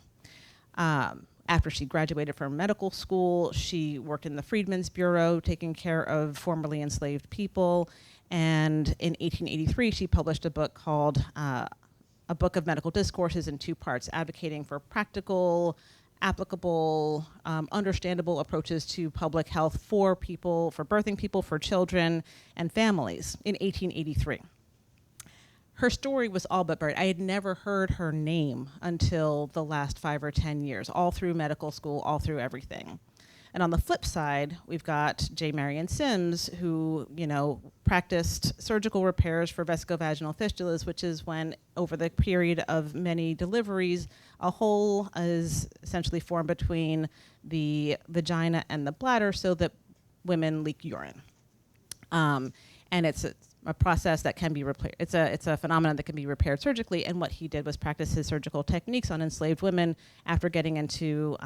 after she graduated from medical school, she worked in the Freedmen's Bureau, taking care of formerly enslaved people. And in 1883, she published a book called A Book of Medical Discourses in 2 parts, advocating for practical, applicable, understandable approaches to public health for people, for birthing people, for children, and families in 1883. Her story was all but buried. I had never heard her name until the last 5 or 10 years, all through medical school, all through everything. And on the flip side, we've got J. Marion Sims, who, practiced surgical repairs for vesicovaginal fistulas, which is when, over the period of many deliveries, a hole is essentially formed between the vagina and the bladder so that women leak urine. And it's a process that can be repaired. It's a phenomenon that can be repaired surgically. And what he did was practice his surgical techniques on enslaved women after getting into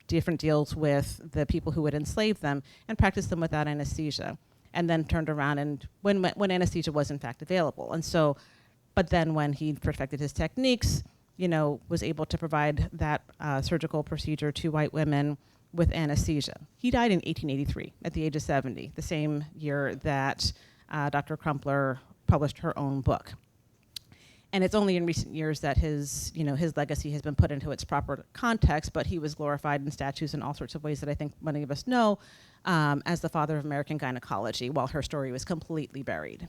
different deals with the people who would enslave them, and practiced them without anesthesia, and then turned around and when anesthesia was in fact available. And so, but then when he perfected his techniques, was able to provide that surgical procedure to white women with anesthesia. He died in 1883 at the age of 70, the same year that Dr. Crumpler published her own book. And it's only in recent years that his legacy has been put into its proper context, but he was glorified in statues in all sorts of ways that I think many of us know, as the father of American gynecology, while her story was completely buried.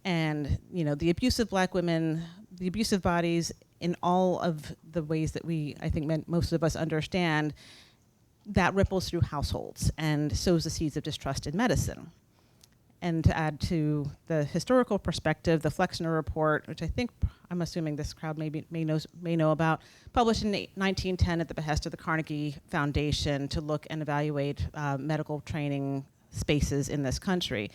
And, the abuse of black women, the abuse of bodies in all of the ways that I think most of us understand, that ripples through households and sows the seeds of distrust in medicine. And to add to the historical perspective, the Flexner Report, which I'm assuming this crowd may know about, published in 1910 at the behest of the Carnegie Foundation to look and evaluate medical training spaces in this country.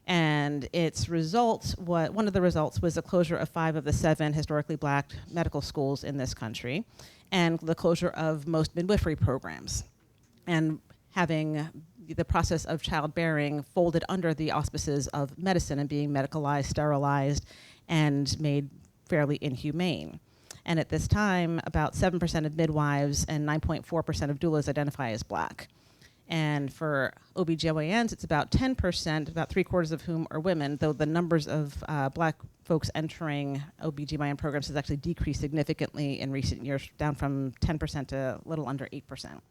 And its results, one of the results was the closure of 5 of the 7 historically black medical schools in this country, and the closure of most midwifery programs. And having the process of childbearing folded under the auspices of medicine and being medicalized, sterilized, and made fairly inhumane. And at this time, about 7% of midwives and 9.4% of doulas identify as black. And for OBGYNs, it's about 10%, about 3/4 of whom are women, though the numbers of black folks entering OBGYN programs has actually decreased significantly in recent years, down from 10% to a little under 8%.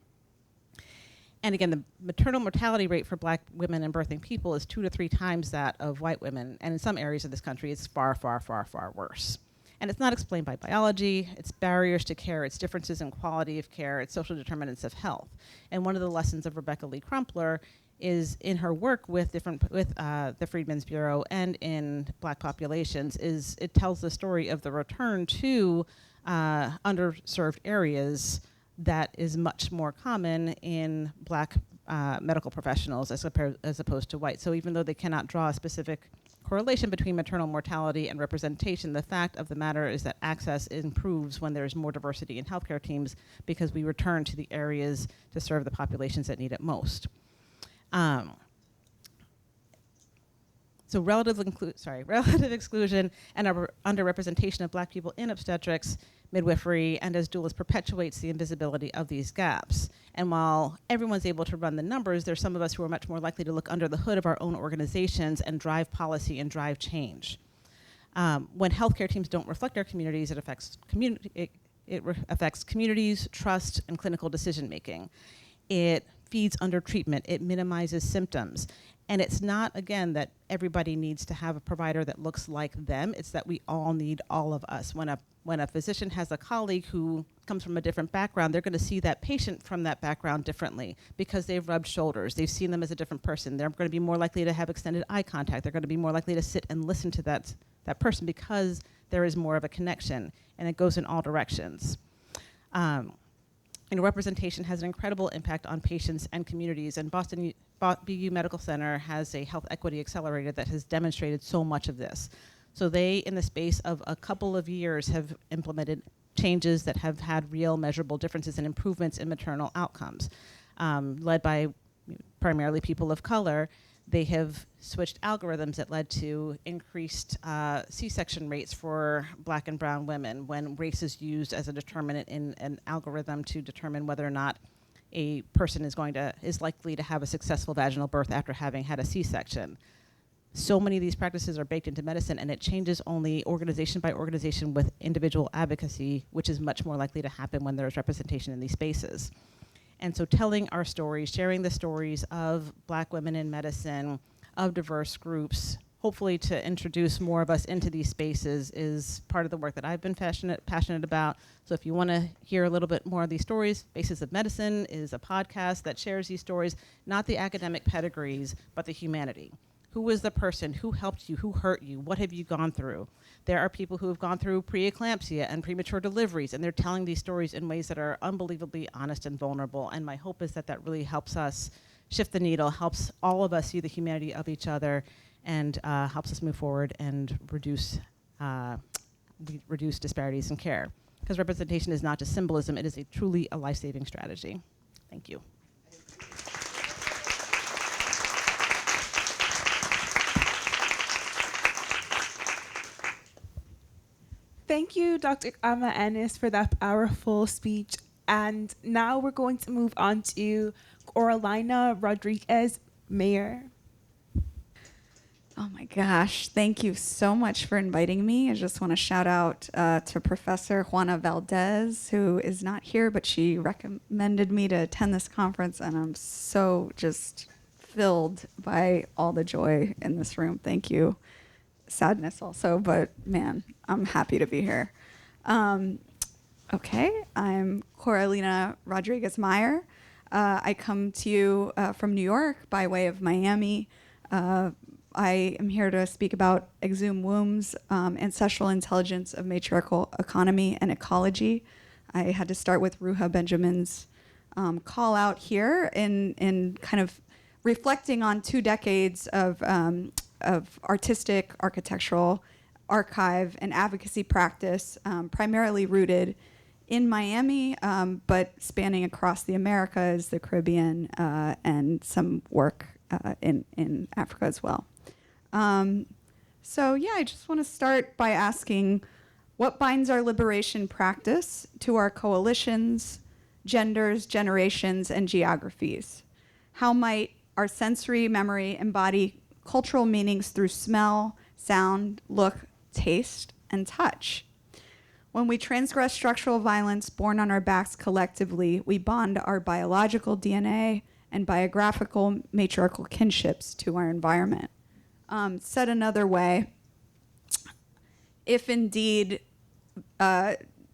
And again, the maternal mortality rate for black women and birthing people is 2 to 3 times that of white women. And in some areas of this country, it's far, far, far, far worse. And it's not explained by biology, it's barriers to care, it's differences in quality of care, it's social determinants of health. And one of the lessons of Rebecca Lee Crumpler is in her work with the Freedmen's Bureau and in black populations, is it tells the story of the return to underserved areas that is much more common in black medical professionals as opposed to white. So even though they cannot draw a specific correlation between maternal mortality and representation, the fact of the matter is that access improves when there's more diversity in healthcare teams, because we return to the areas to serve the populations that need it most. So relative exclusion and underrepresentation of black people in obstetrics, midwifery, and as doulas perpetuates the invisibility of these gaps. And while everyone's able to run the numbers, there's some of us who are much more likely to look under the hood of our own organizations and drive policy and drive change. When healthcare teams don't reflect our communities, it affects affects communities, trust, and clinical decision making. It feeds under treatment. It minimizes symptoms. And it's not, again, that everybody needs to have a provider that looks like them. It's that we all need all of us. When a physician has a colleague who comes from a different background, they're going to see that patient from that background differently because they've rubbed shoulders. They've seen them as a different person. They're going to be more likely to have extended eye contact. They're going to be more likely to sit and listen to that person because there is more of a connection, and it goes in all directions. Representation has an incredible impact on patients and communities, and BU Medical Center has a health equity accelerator that has demonstrated so much of this. So they, in the space of a couple of years, have implemented changes that have had real measurable differences and improvements in maternal outcomes, led by primarily people of color. They have switched algorithms that led to increased C-section rates for Black and brown women when race is used as a determinant in an algorithm to determine whether or not a person is likely to have a successful vaginal birth after having had a C-section. So many of these practices are baked into medicine, and it changes only organization by organization with individual advocacy, which is much more likely to happen when there's representation in these spaces. And so telling our stories, sharing the stories of Black women in medicine, of diverse groups, hopefully to introduce more of us into these spaces is part of the work that I've been passionate about. So if you want to hear a little bit more of these stories, Faces of Medicine is a podcast that shares these stories, not the academic pedigrees, but the humanity. Who is the person? Who helped you? Who hurt you? What have you gone through? There are people who have gone through preeclampsia and premature deliveries, and they're telling these stories in ways that are unbelievably honest and vulnerable. And my hope is that that really helps us shift the needle, helps all of us see the humanity of each other, and helps us move forward and reduce disparities in care. Because representation is not just symbolism, it is truly a life-saving strategy. Thank you. Thank you, Dr. Khama Ennis, for that powerful speech. And now we're going to move on to Coralina, Rodriquez, Meyer. Oh my gosh, thank you so much for inviting me. I just want to shout out to Professor Juana Valdez, who is not here, but she recommended me to attend this conference, and I'm so just filled by all the joy in this room. Thank you. Sadness also, but man, I'm happy to be here. Okay, I'm Coralina Rodriquez Meyer. I come to you from New York by way of Miami. I am here to speak about Exhumed Wombs, Ancestral Intelligence of Matriarchal Economy and Ecology. I had to start with Ruha Benjamin's call out here in kind of reflecting on 2 decades of artistic, architectural, archive, and advocacy practice, primarily rooted in Miami, but spanning across the Americas, the Caribbean, and some work in Africa as well. So yeah, I just want to start by asking, what binds our liberation practice to our coalitions, genders, generations, and geographies? How might our sensory memory embody cultural meanings through smell, sound, look, taste, and touch? When we transgress structural violence borne on our backs collectively, we bond our biological DNA and biographical matriarchal kinships to our environment. Said another way, if indeed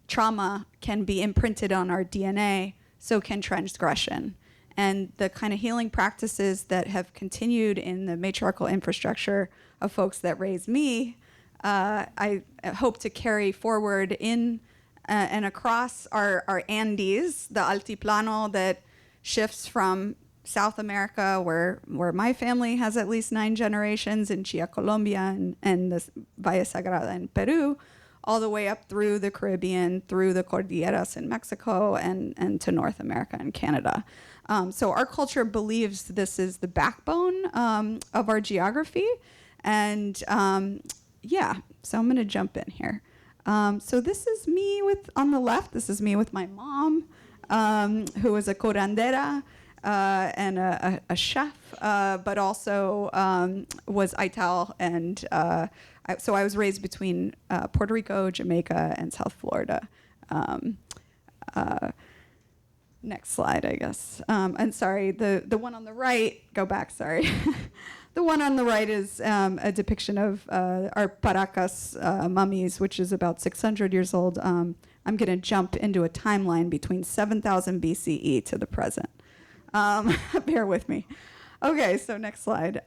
trauma can be imprinted on our DNA, so can transgression. And the kind of healing practices that have continued in the matriarchal infrastructure of folks that raised me, I hope to carry forward in and across our Andes, the Altiplano that shifts from South America, where my family has at least 9 generations, in Tiia, Colombia, and the Valle Sagrada in Peru, all the way up through the Caribbean, through the Cordilleras in Mexico, and to North America and Canada. So our culture believes this is the backbone of our geography. And yeah, so I'm going to jump in here. So this is me on the left, this is me with my mom, who was a curandera and a chef, but also was Ital. And so I was raised between Puerto Rico, Jamaica, and South Florida. Next slide, I guess. And sorry, the one on the right, go back, sorry. The one on the right is a depiction of our Paracas mummies, which is about 600 years old. I'm going to jump into a timeline between 7,000 BCE to the present. Bear with me. Okay, so next slide.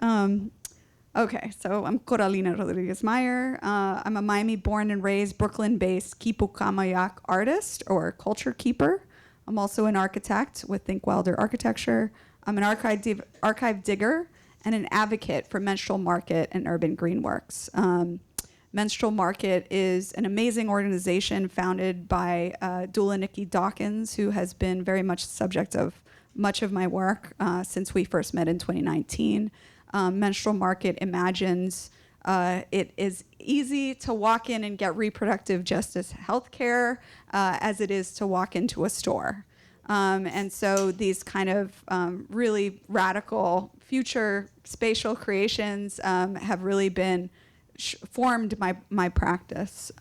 Okay, so I'm Coralina Rodriguez Meyer. I'm a Miami-born and raised, Brooklyn-based Quipucamayoc artist or culture keeper. I'm also an architect with Think Wilder Architecture. I'm an archive digger and an advocate for Menstrual Market and Urban Greenworks. Menstrual Market is an amazing organization founded by doula Nikki Dawkins, who has been very much the subject of much of my work since we first met in 2019. Menstrual Market imagines it is easy to walk in and get reproductive justice healthcare as it is to walk into a store. And so these kind of really radical future spatial creations have really been formed my practice.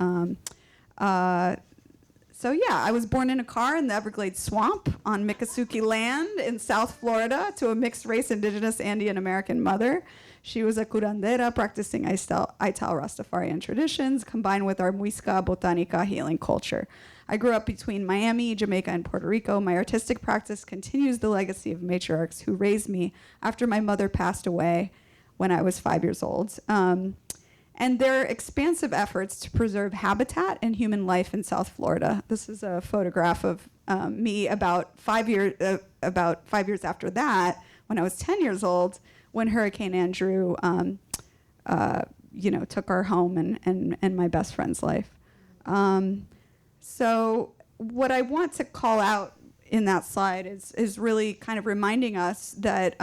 So yeah, I was born in a car in the Everglades swamp on Miccosukee land in South Florida to a mixed race indigenous Andean American mother. She was a curandera practicing Aital Rastafarian traditions combined with our Muisca Botanica healing culture. I grew up between Miami, Jamaica, and Puerto Rico. My artistic practice continues the legacy of matriarchs who raised me after my mother passed away when I was 5 years old. And their expansive efforts to preserve habitat and human life in South Florida. This is a photograph of me about 5 years after that, when I was 10 years old, when Hurricane Andrew, took our home and my best friend's life. So what I want to call out in that slide is really kind of reminding us that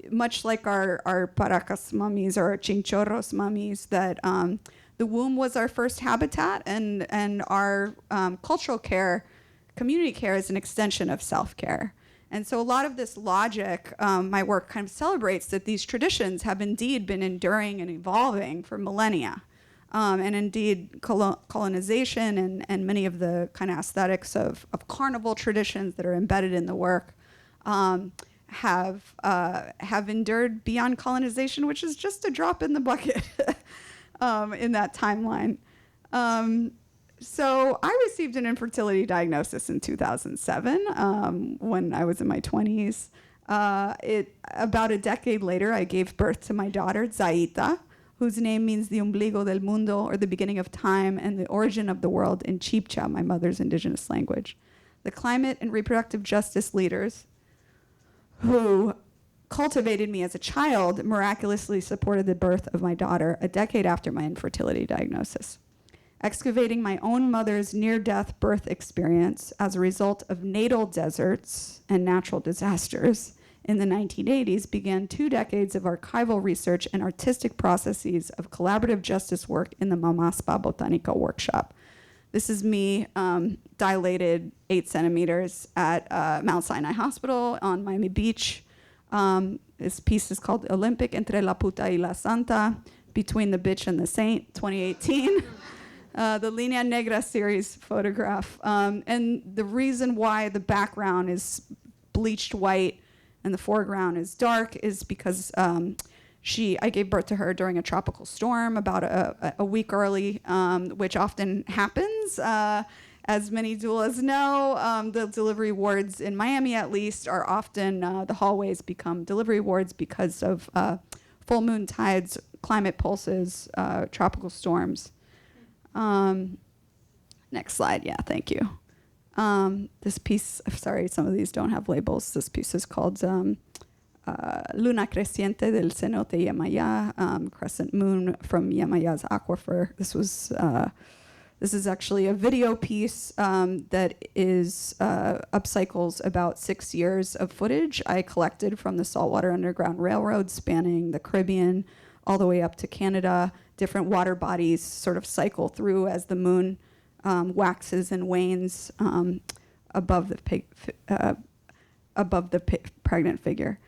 much like our Paracas mummies or our Chinchorros mummies, that the womb was our first habitat, and our cultural care, community care, is an extension of self-care. And so a lot of this logic, my work kind of celebrates that these traditions have indeed been enduring and evolving for millennia. And indeed, colonization and many of the kind of aesthetics of carnival traditions that are embedded in the work have endured beyond colonization, which is just a drop in the bucket in that timeline. So I received an infertility diagnosis in 2007 when I was in my 20s. About a decade later, I gave birth to my daughter, Zaita, whose name means the ombligo del mundo, or the beginning of time, and the origin of the world in Chibcha, my mother's indigenous language. The climate and reproductive justice leaders who cultivated me as a child miraculously supported the birth of my daughter a decade after my infertility diagnosis. Excavating my own mother's near-death birth experience as a result of natal deserts and natural disasters in the 1980s began 2 decades of archival research and artistic processes of collaborative justice work in the Mamaspa Botanica workshop. This is me dilated 8 centimeters at Mount Sinai Hospital on Miami Beach. This piece is called Olympic Entre la Puta y la Santa, Between the Bitch and the Saint, 2018. The Linea Negra series photograph. And the reason why the background is bleached white and the foreground is dark is because I gave birth to her during a tropical storm about a week early, which often happens. As many doulas know, the delivery wards in Miami, at least, are often, the hallways become delivery wards because of full moon tides, climate pulses, tropical storms. Next slide, yeah, thank you. This piece, sorry, some of these don't have labels. This piece is called Luna Creciente del Cenote Yamaya, Crescent Moon from Yamaya's Aquifer. This is actually a video piece that is upcycles about 6 years of footage I collected from the Saltwater Underground Railroad spanning the Caribbean all the way up to Canada. Different water bodies sort of cycle through as the moon waxes and wanes above the pregnant figure.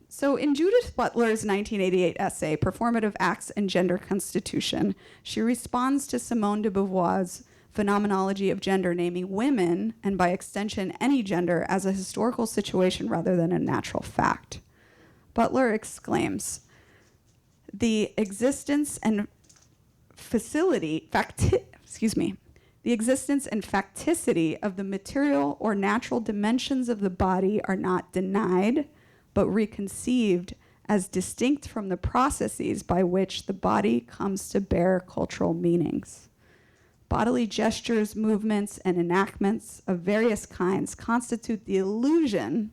So in Judith Butler's 1988 essay, Performative Acts and Gender Constitution, she responds to Simone de Beauvoir's phenomenology of gender, naming women, and by extension any gender, as a historical situation rather than a natural fact. Butler exclaims, the existence and facticity of the material or natural dimensions of the body are not denied, but reconceived as distinct from the processes by which the body comes to bear cultural meanings. Bodily gestures, movements, and enactments of various kinds constitute the illusion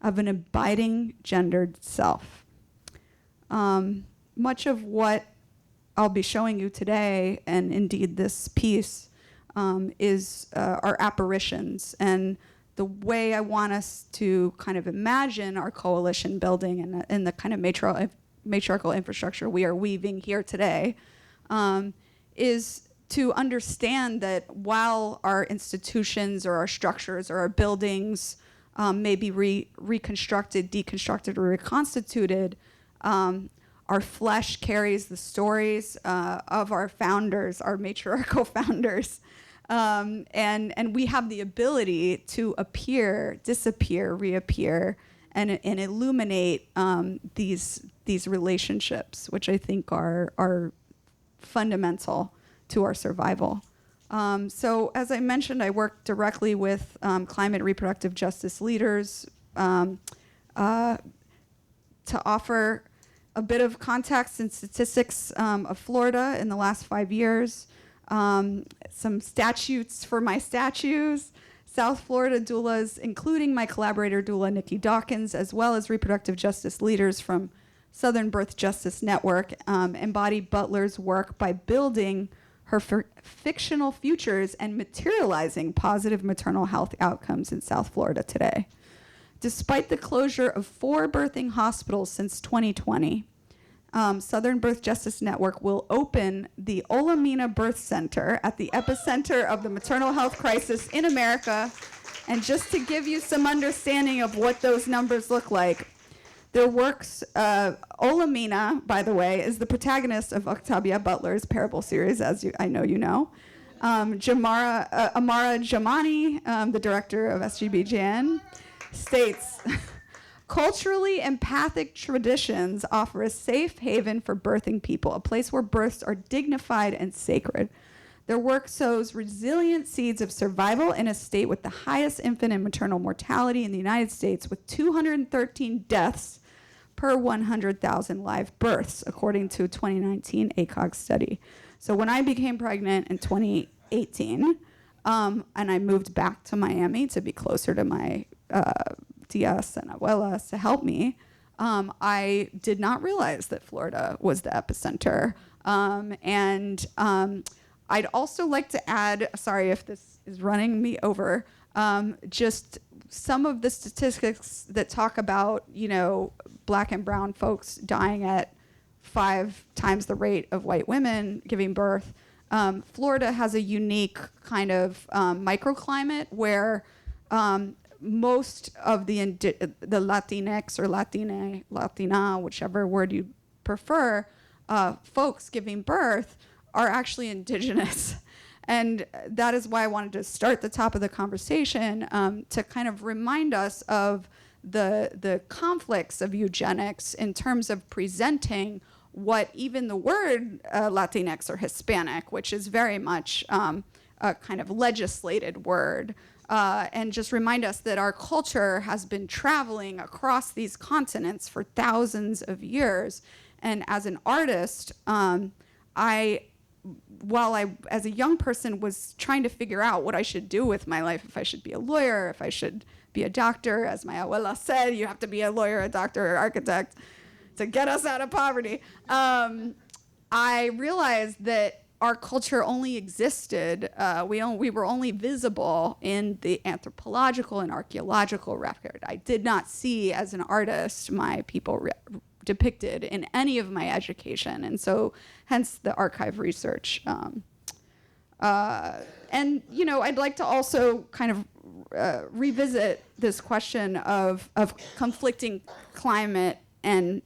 of an abiding gendered self. Much of what I'll be showing you today, and indeed this piece, are apparitions. And the way I want us to kind of imagine our coalition building and the kind of matriarchal infrastructure we are weaving here today is to understand that while our institutions or our structures or our buildings may be reconstructed, deconstructed, or reconstituted, our flesh carries the stories of our founders, our matriarchal founders. And we have the ability to appear, disappear, reappear, and illuminate these relationships, which I think are fundamental to our survival. So as I mentioned, I work directly with climate reproductive justice leaders to offer a bit of context and statistics of Florida in the last 5 years. Some statutes for my statues. South Florida doulas, including my collaborator doula Nikki Dawkins, as well as reproductive justice leaders from Southern Birth Justice Network, embody Butler's work by building her fictional futures and materializing positive maternal health outcomes in South Florida today. Despite the closure of 4 birthing hospitals since 2020, Southern Birth Justice Network will open the Olamina Birth Center at the epicenter of the maternal health crisis in America. And just to give you some understanding of what those numbers look like, their works, Olamina, by the way, is the protagonist of Octavia Butler's Parable series, as I know you know. Amara Jamani, the director of SGBJN, states, culturally empathic traditions offer a safe haven for birthing people, a place where births are dignified and sacred. Their work sows resilient seeds of survival in a state with the highest infant and maternal mortality in the United States, with 213 deaths per 100,000 live births, according to a 2019 ACOG study. So when I became pregnant in 2018, and I moved back to Miami to be closer to my tias and abuelas to help me, I did not realize that Florida was the epicenter. I'd also like to add, sorry if this is running me over, just some of the statistics that talk about, Black and brown folks dying at 5 times the rate of white women giving birth. Florida has a unique kind of microclimate where most of the Latinx or Latina, whichever word you prefer, folks giving birth are actually indigenous. And that is why I wanted to start the top of the conversation to kind of remind us of the conflicts of eugenics in terms of presenting what even the word Latinx or Hispanic, which is very much a kind of legislated word, and just remind us that our culture has been traveling across these continents for thousands of years. And as an artist, while I, as a young person, was trying to figure out what I should do with my life, if I should be a lawyer, if I should be a doctor, as my abuela said, you have to be a lawyer, a doctor, or architect to get us out of poverty. I realized that our culture only existed, we were only visible in the anthropological and archaeological record. I did not see, as an artist, my people depicted in any of my education, and so hence the archive research. And I'd like to also kind of revisit this question of conflicting climate and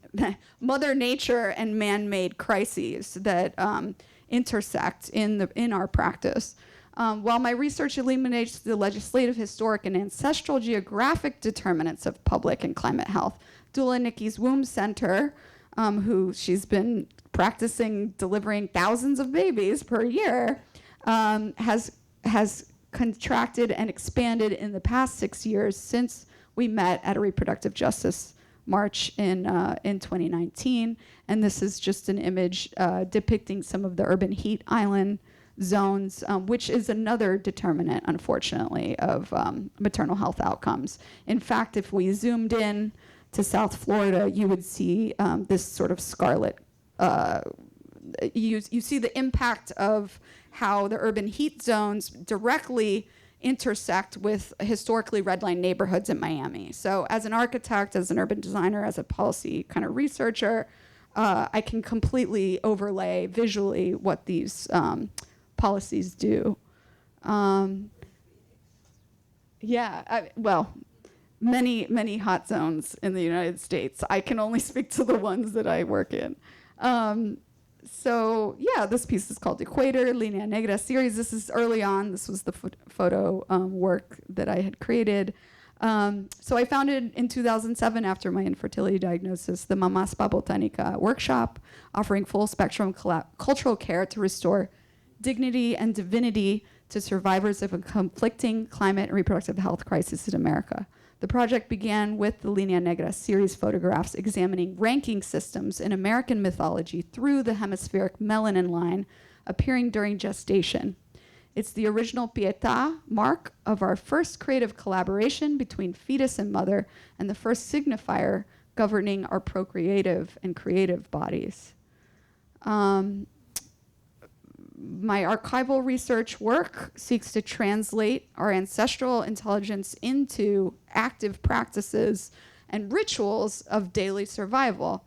Mother Nature and man-made crises that intersect in our practice. While my research eliminates the legislative, historic, and ancestral geographic determinants of public and climate health, doula Nikki's Womb Center, who she's been practicing delivering thousands of babies per year, has contracted and expanded in the past 6 years since we met at a reproductive justice march in 2019. And this is just an image depicting some of the urban heat island zones, which is another determinant, unfortunately, of maternal health outcomes. In fact, if we zoomed in to South Florida, you would see this sort of scarlet. You see the impact of how the urban heat zones directly intersect with historically redlined neighborhoods in Miami. So as an architect, as an urban designer, as a policy kind of researcher, I can completely overlay visually what these policies do. Many hot zones in the United States. I can only speak to the ones that I work in. This piece is called Equator, Linea Negra series. This is early on. This was the photo work that I had created. So I founded in 2007, after my infertility diagnosis, the Mamá Spa Botánica workshop, offering full spectrum cultural care to restore dignity and divinity to survivors of a conflicting climate and reproductive health crisis in America. The project began with the Linea Negra series photographs examining ranking systems in American mythology through the hemispheric melanin line appearing during gestation. It's the original Pietà mark of our first creative collaboration between fetus and mother, and the first signifier governing our procreative and creative bodies. My archival research work seeks to translate our ancestral intelligence into active practices and rituals of daily survival.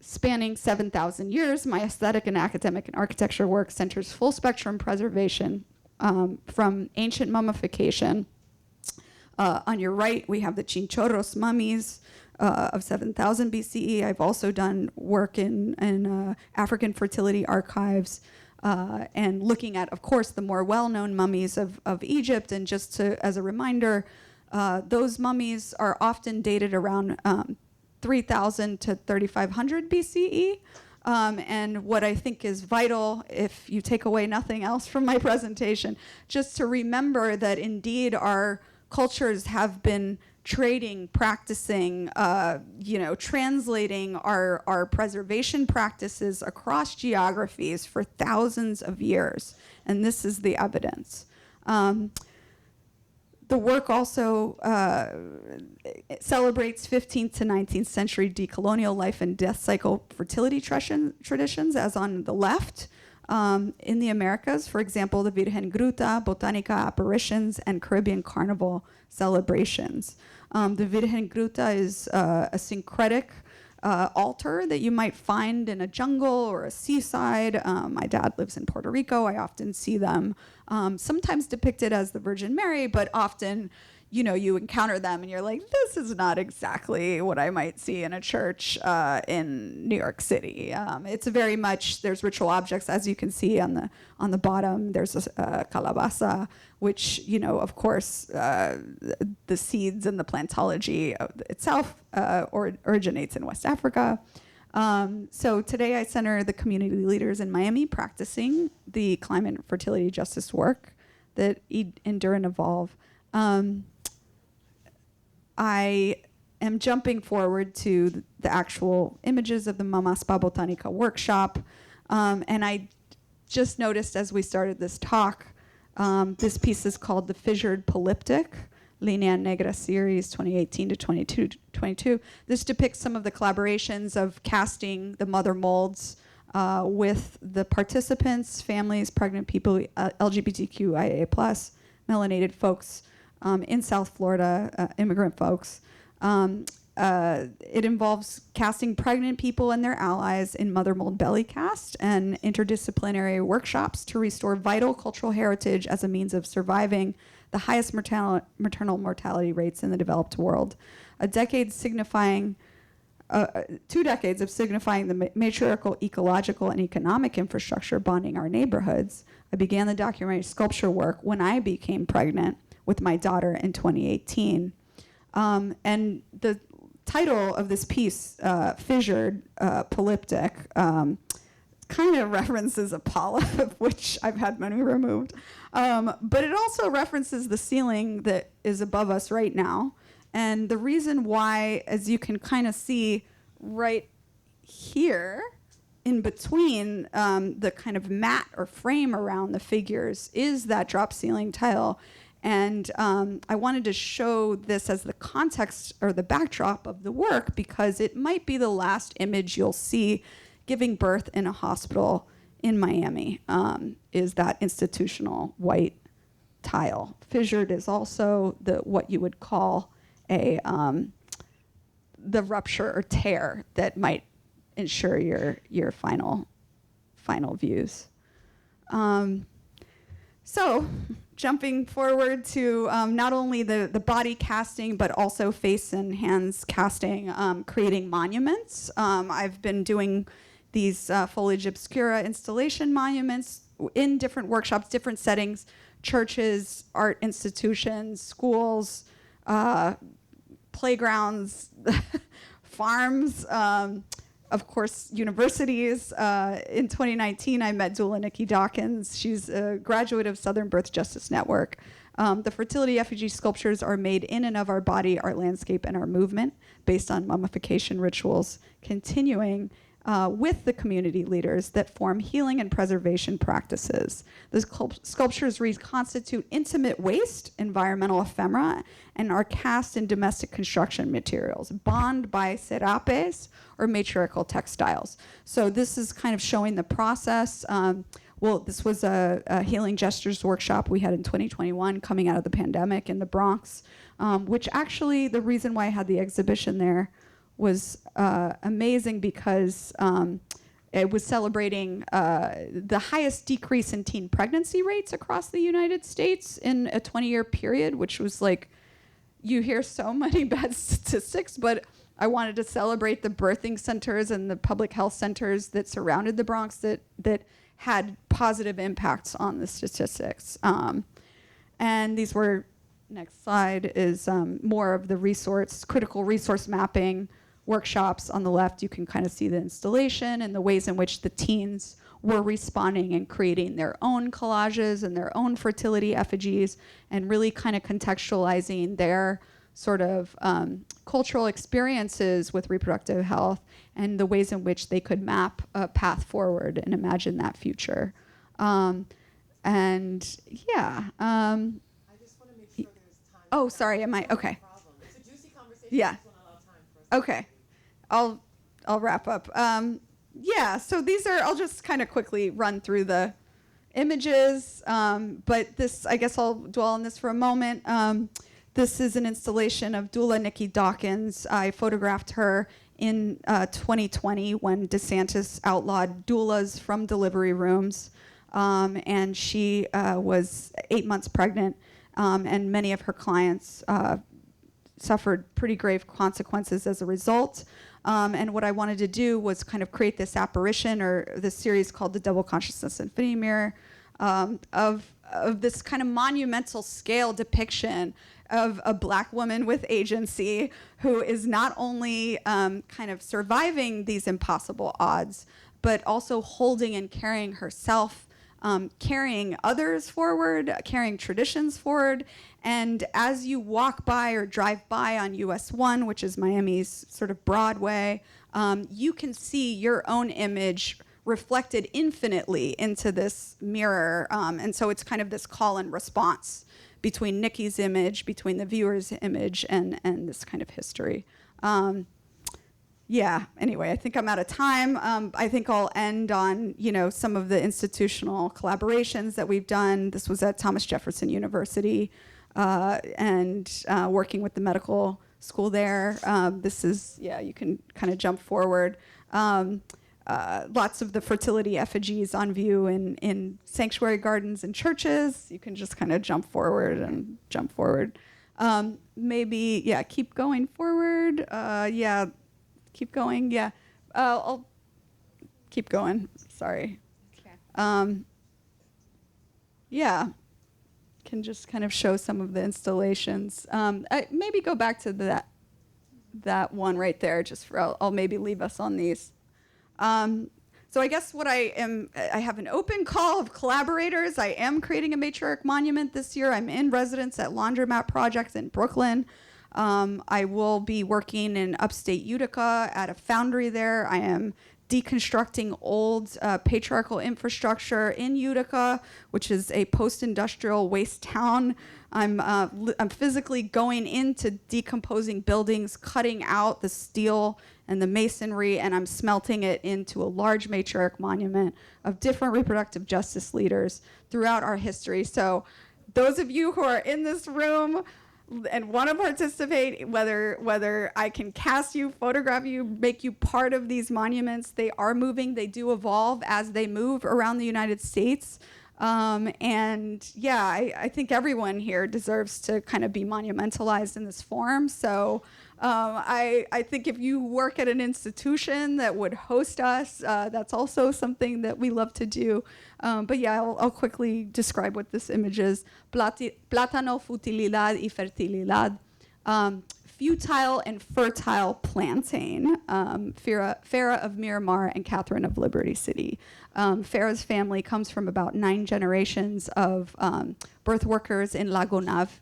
Spanning 7,000 years, my aesthetic and academic and architecture work centers full spectrum preservation from ancient mummification. On your right, we have the Chinchorros mummies of 7,000 BCE. I've also done work in African fertility archives and looking at, of course, the more well-known mummies of Egypt. And just as a reminder, those mummies are often dated around 3,000 to 3,500 BCE. And what I think is vital, if you take away nothing else from my presentation, just to remember that indeed our cultures have been trading, practicing, translating our preservation practices across geographies for thousands of years. And this is the evidence. The work also celebrates 15th to 19th century decolonial life and death cycle fertility traditions, as on the left. In the Americas, for example, the Virgen Gruta, Botanica apparitions, and Caribbean Carnival celebrations. The Virgen Gruta is a syncretic altar that you might find in a jungle or a seaside. My dad lives in Puerto Rico. I often see them sometimes depicted as the Virgin Mary, but often, you encounter them and you're like, this is not exactly what I might see in a church in New York City. It's very much, there's ritual objects, as you can see on the bottom. There's a calabaza, which, of course, the seeds and the plantology itself originates in West Africa. So today I center the community leaders in Miami practicing the climate and fertility justice work that endure and evolve. I am jumping forward to the actual images of the Mamá Spa Botánica workshop. And I just noticed as we started this talk, this piece is called The Fissured Polyptych, Linea Negra series 2018 to 2022. This depicts some of the collaborations of casting the mother molds with the participants, families, pregnant people, LGBTQIA+, melanated folks in South Florida, immigrant folks. It involves casting pregnant people and their allies in mother mold belly cast and interdisciplinary workshops to restore vital cultural heritage as a means of surviving the highest maternal mortality rates in the developed world. 2 decades of signifying the matriarchal, ecological, and economic infrastructure bonding our neighborhoods. I began the documentary sculpture work when I became pregnant with my daughter in 2018. And the title of this piece, Fissured Polyptych, kind of references a polyp, which I've had many removed. But it also references the ceiling that is above us right now. And the reason why, as you can kind of see right here, in between the kind of mat or frame around the figures, is that drop ceiling tile. And I wanted to show this as the context or the backdrop of the work because it might be the last image you'll see giving birth in a hospital in Miami is that institutional white tile. Fissured is also what you would call the rupture or tear that might ensure your final views. So jumping forward to not only the body casting, but also face and hands casting, creating monuments. I've been doing these foliage obscura installation monuments in different workshops, different settings, churches, art institutions, schools, playgrounds, farms, of course, universities. In 2019, I met doula Nikki Dawkins. She's a graduate of Southern Birth Justice Network. The fertility effigy sculptures are made in and of our body, our landscape, and our movement based on mummification rituals, continuing with the community leaders that form healing and preservation practices. The sculptures reconstitute intimate waste, environmental ephemera, and are cast in domestic construction materials, bound by serapes or matriarchal textiles. So this is kind of showing the process. This was a healing gestures workshop we had in 2021 coming out of the pandemic in the Bronx, which actually the reason why I had the exhibition there was amazing because it was celebrating the highest decrease in teen pregnancy rates across the United States in a 20-year period, which was like, you hear so many bad statistics, but I wanted to celebrate the birthing centers and the public health centers that surrounded the Bronx that had positive impacts on the statistics. And these were, next slide, is more of the critical resource mapping workshops. On the left, you can kind of see the installation and the ways in which the teens were responding and creating their own collages and their own fertility effigies and really kind of contextualizing their sort of cultural experiences with reproductive health and the ways in which they could map a path forward and imagine that future. I just want to make sure there's time. Oh, sorry, am I? Okay. It's a juicy conversation. Yeah. Okay. I'll wrap up. So these are, I'll just kind of quickly run through the images, but this, I guess I'll dwell on this for a moment. This is an installation of doula Nikki Dawkins. I photographed her in 2020 when DeSantis outlawed doulas from delivery rooms, and she was 8 months pregnant, and many of her clients suffered pretty grave consequences as a result. And what I wanted to do was kind of create this apparition or this series called the Double Consciousness Infinity Mirror of this kind of monumental scale depiction of a Black woman with agency who is not only kind of surviving these impossible odds, but also holding and carrying herself, carrying others forward, carrying traditions forward. And as you walk by or drive by on US 1, which is Miami's sort of Broadway, you can see your own image reflected infinitely into this mirror. And so it's kind of this call and response between Nikki's image, between the viewer's image, and this kind of history. Anyway, I think I'm out of time. I think I'll end on, some of the institutional collaborations that we've done. This was at Thomas Jefferson University, and working with the medical school there. This is, you can kind of jump forward. Lots of the fertility effigies on view in sanctuary gardens and churches. You can just kind of jump forward and jump forward. Keep going forward. Keep going. I'll keep going. Sorry. Okay. Can just kind of show some of the installations. Maybe go back to that one right there. I'll maybe leave us on these. So I guess I have an open call of collaborators. I am creating a matriarch monument this year. I'm in residence at Laundromat Project in Brooklyn. I will be working in upstate Utica at a foundry there. I am deconstructing old patriarchal infrastructure in Utica, which is a post-industrial waste town. I'm physically going into decomposing buildings, cutting out the steel and the masonry, and I'm smelting it into a large matriarch monument of different reproductive justice leaders throughout our history. So those of you who are in this room and want to participate, whether I can cast you, photograph you, make you part of these monuments, they are moving, they do evolve as they move around the United States. And yeah, I think everyone here deserves to kind of be monumentalized in this form. So I think if you work at an institution that would host us, that's also something that we love to do. But yeah, I'll quickly describe what this image is. Plátano, futilidad y fertilidad. Futile and fertile plantain. Farah of Miramar and Catherine of Liberty City. Farah's family comes from about 9 generations of birth workers in Lagonave,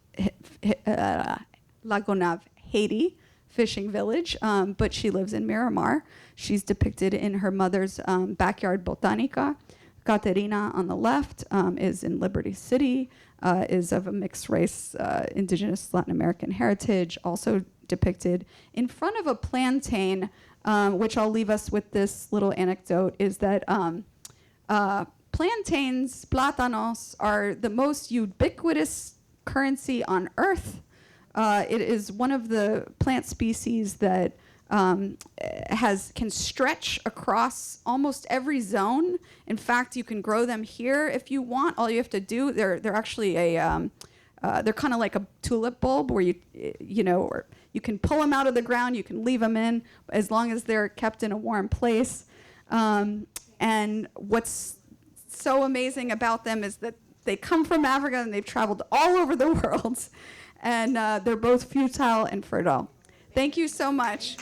Haiti, fishing village, but she lives in Miramar. She's depicted in her mother's backyard botanica. Caterina on the left is in Liberty City, is of a mixed race, indigenous Latin American heritage, also depicted in front of a plantain, which I'll leave us with this little anecdote, is that plantains, plátanos, are the most ubiquitous currency on Earth. It is one of the plant species that can stretch across almost every zone. In fact, you can grow them here if you want. All you have to do, they're actually they're kind of like a tulip bulb where or you can pull them out of the ground, you can leave them in, as long as they're kept in a warm place. And what's so amazing about them is that they come from Africa and they've traveled all over the world. And they're both futile and fertile. Thank you so much.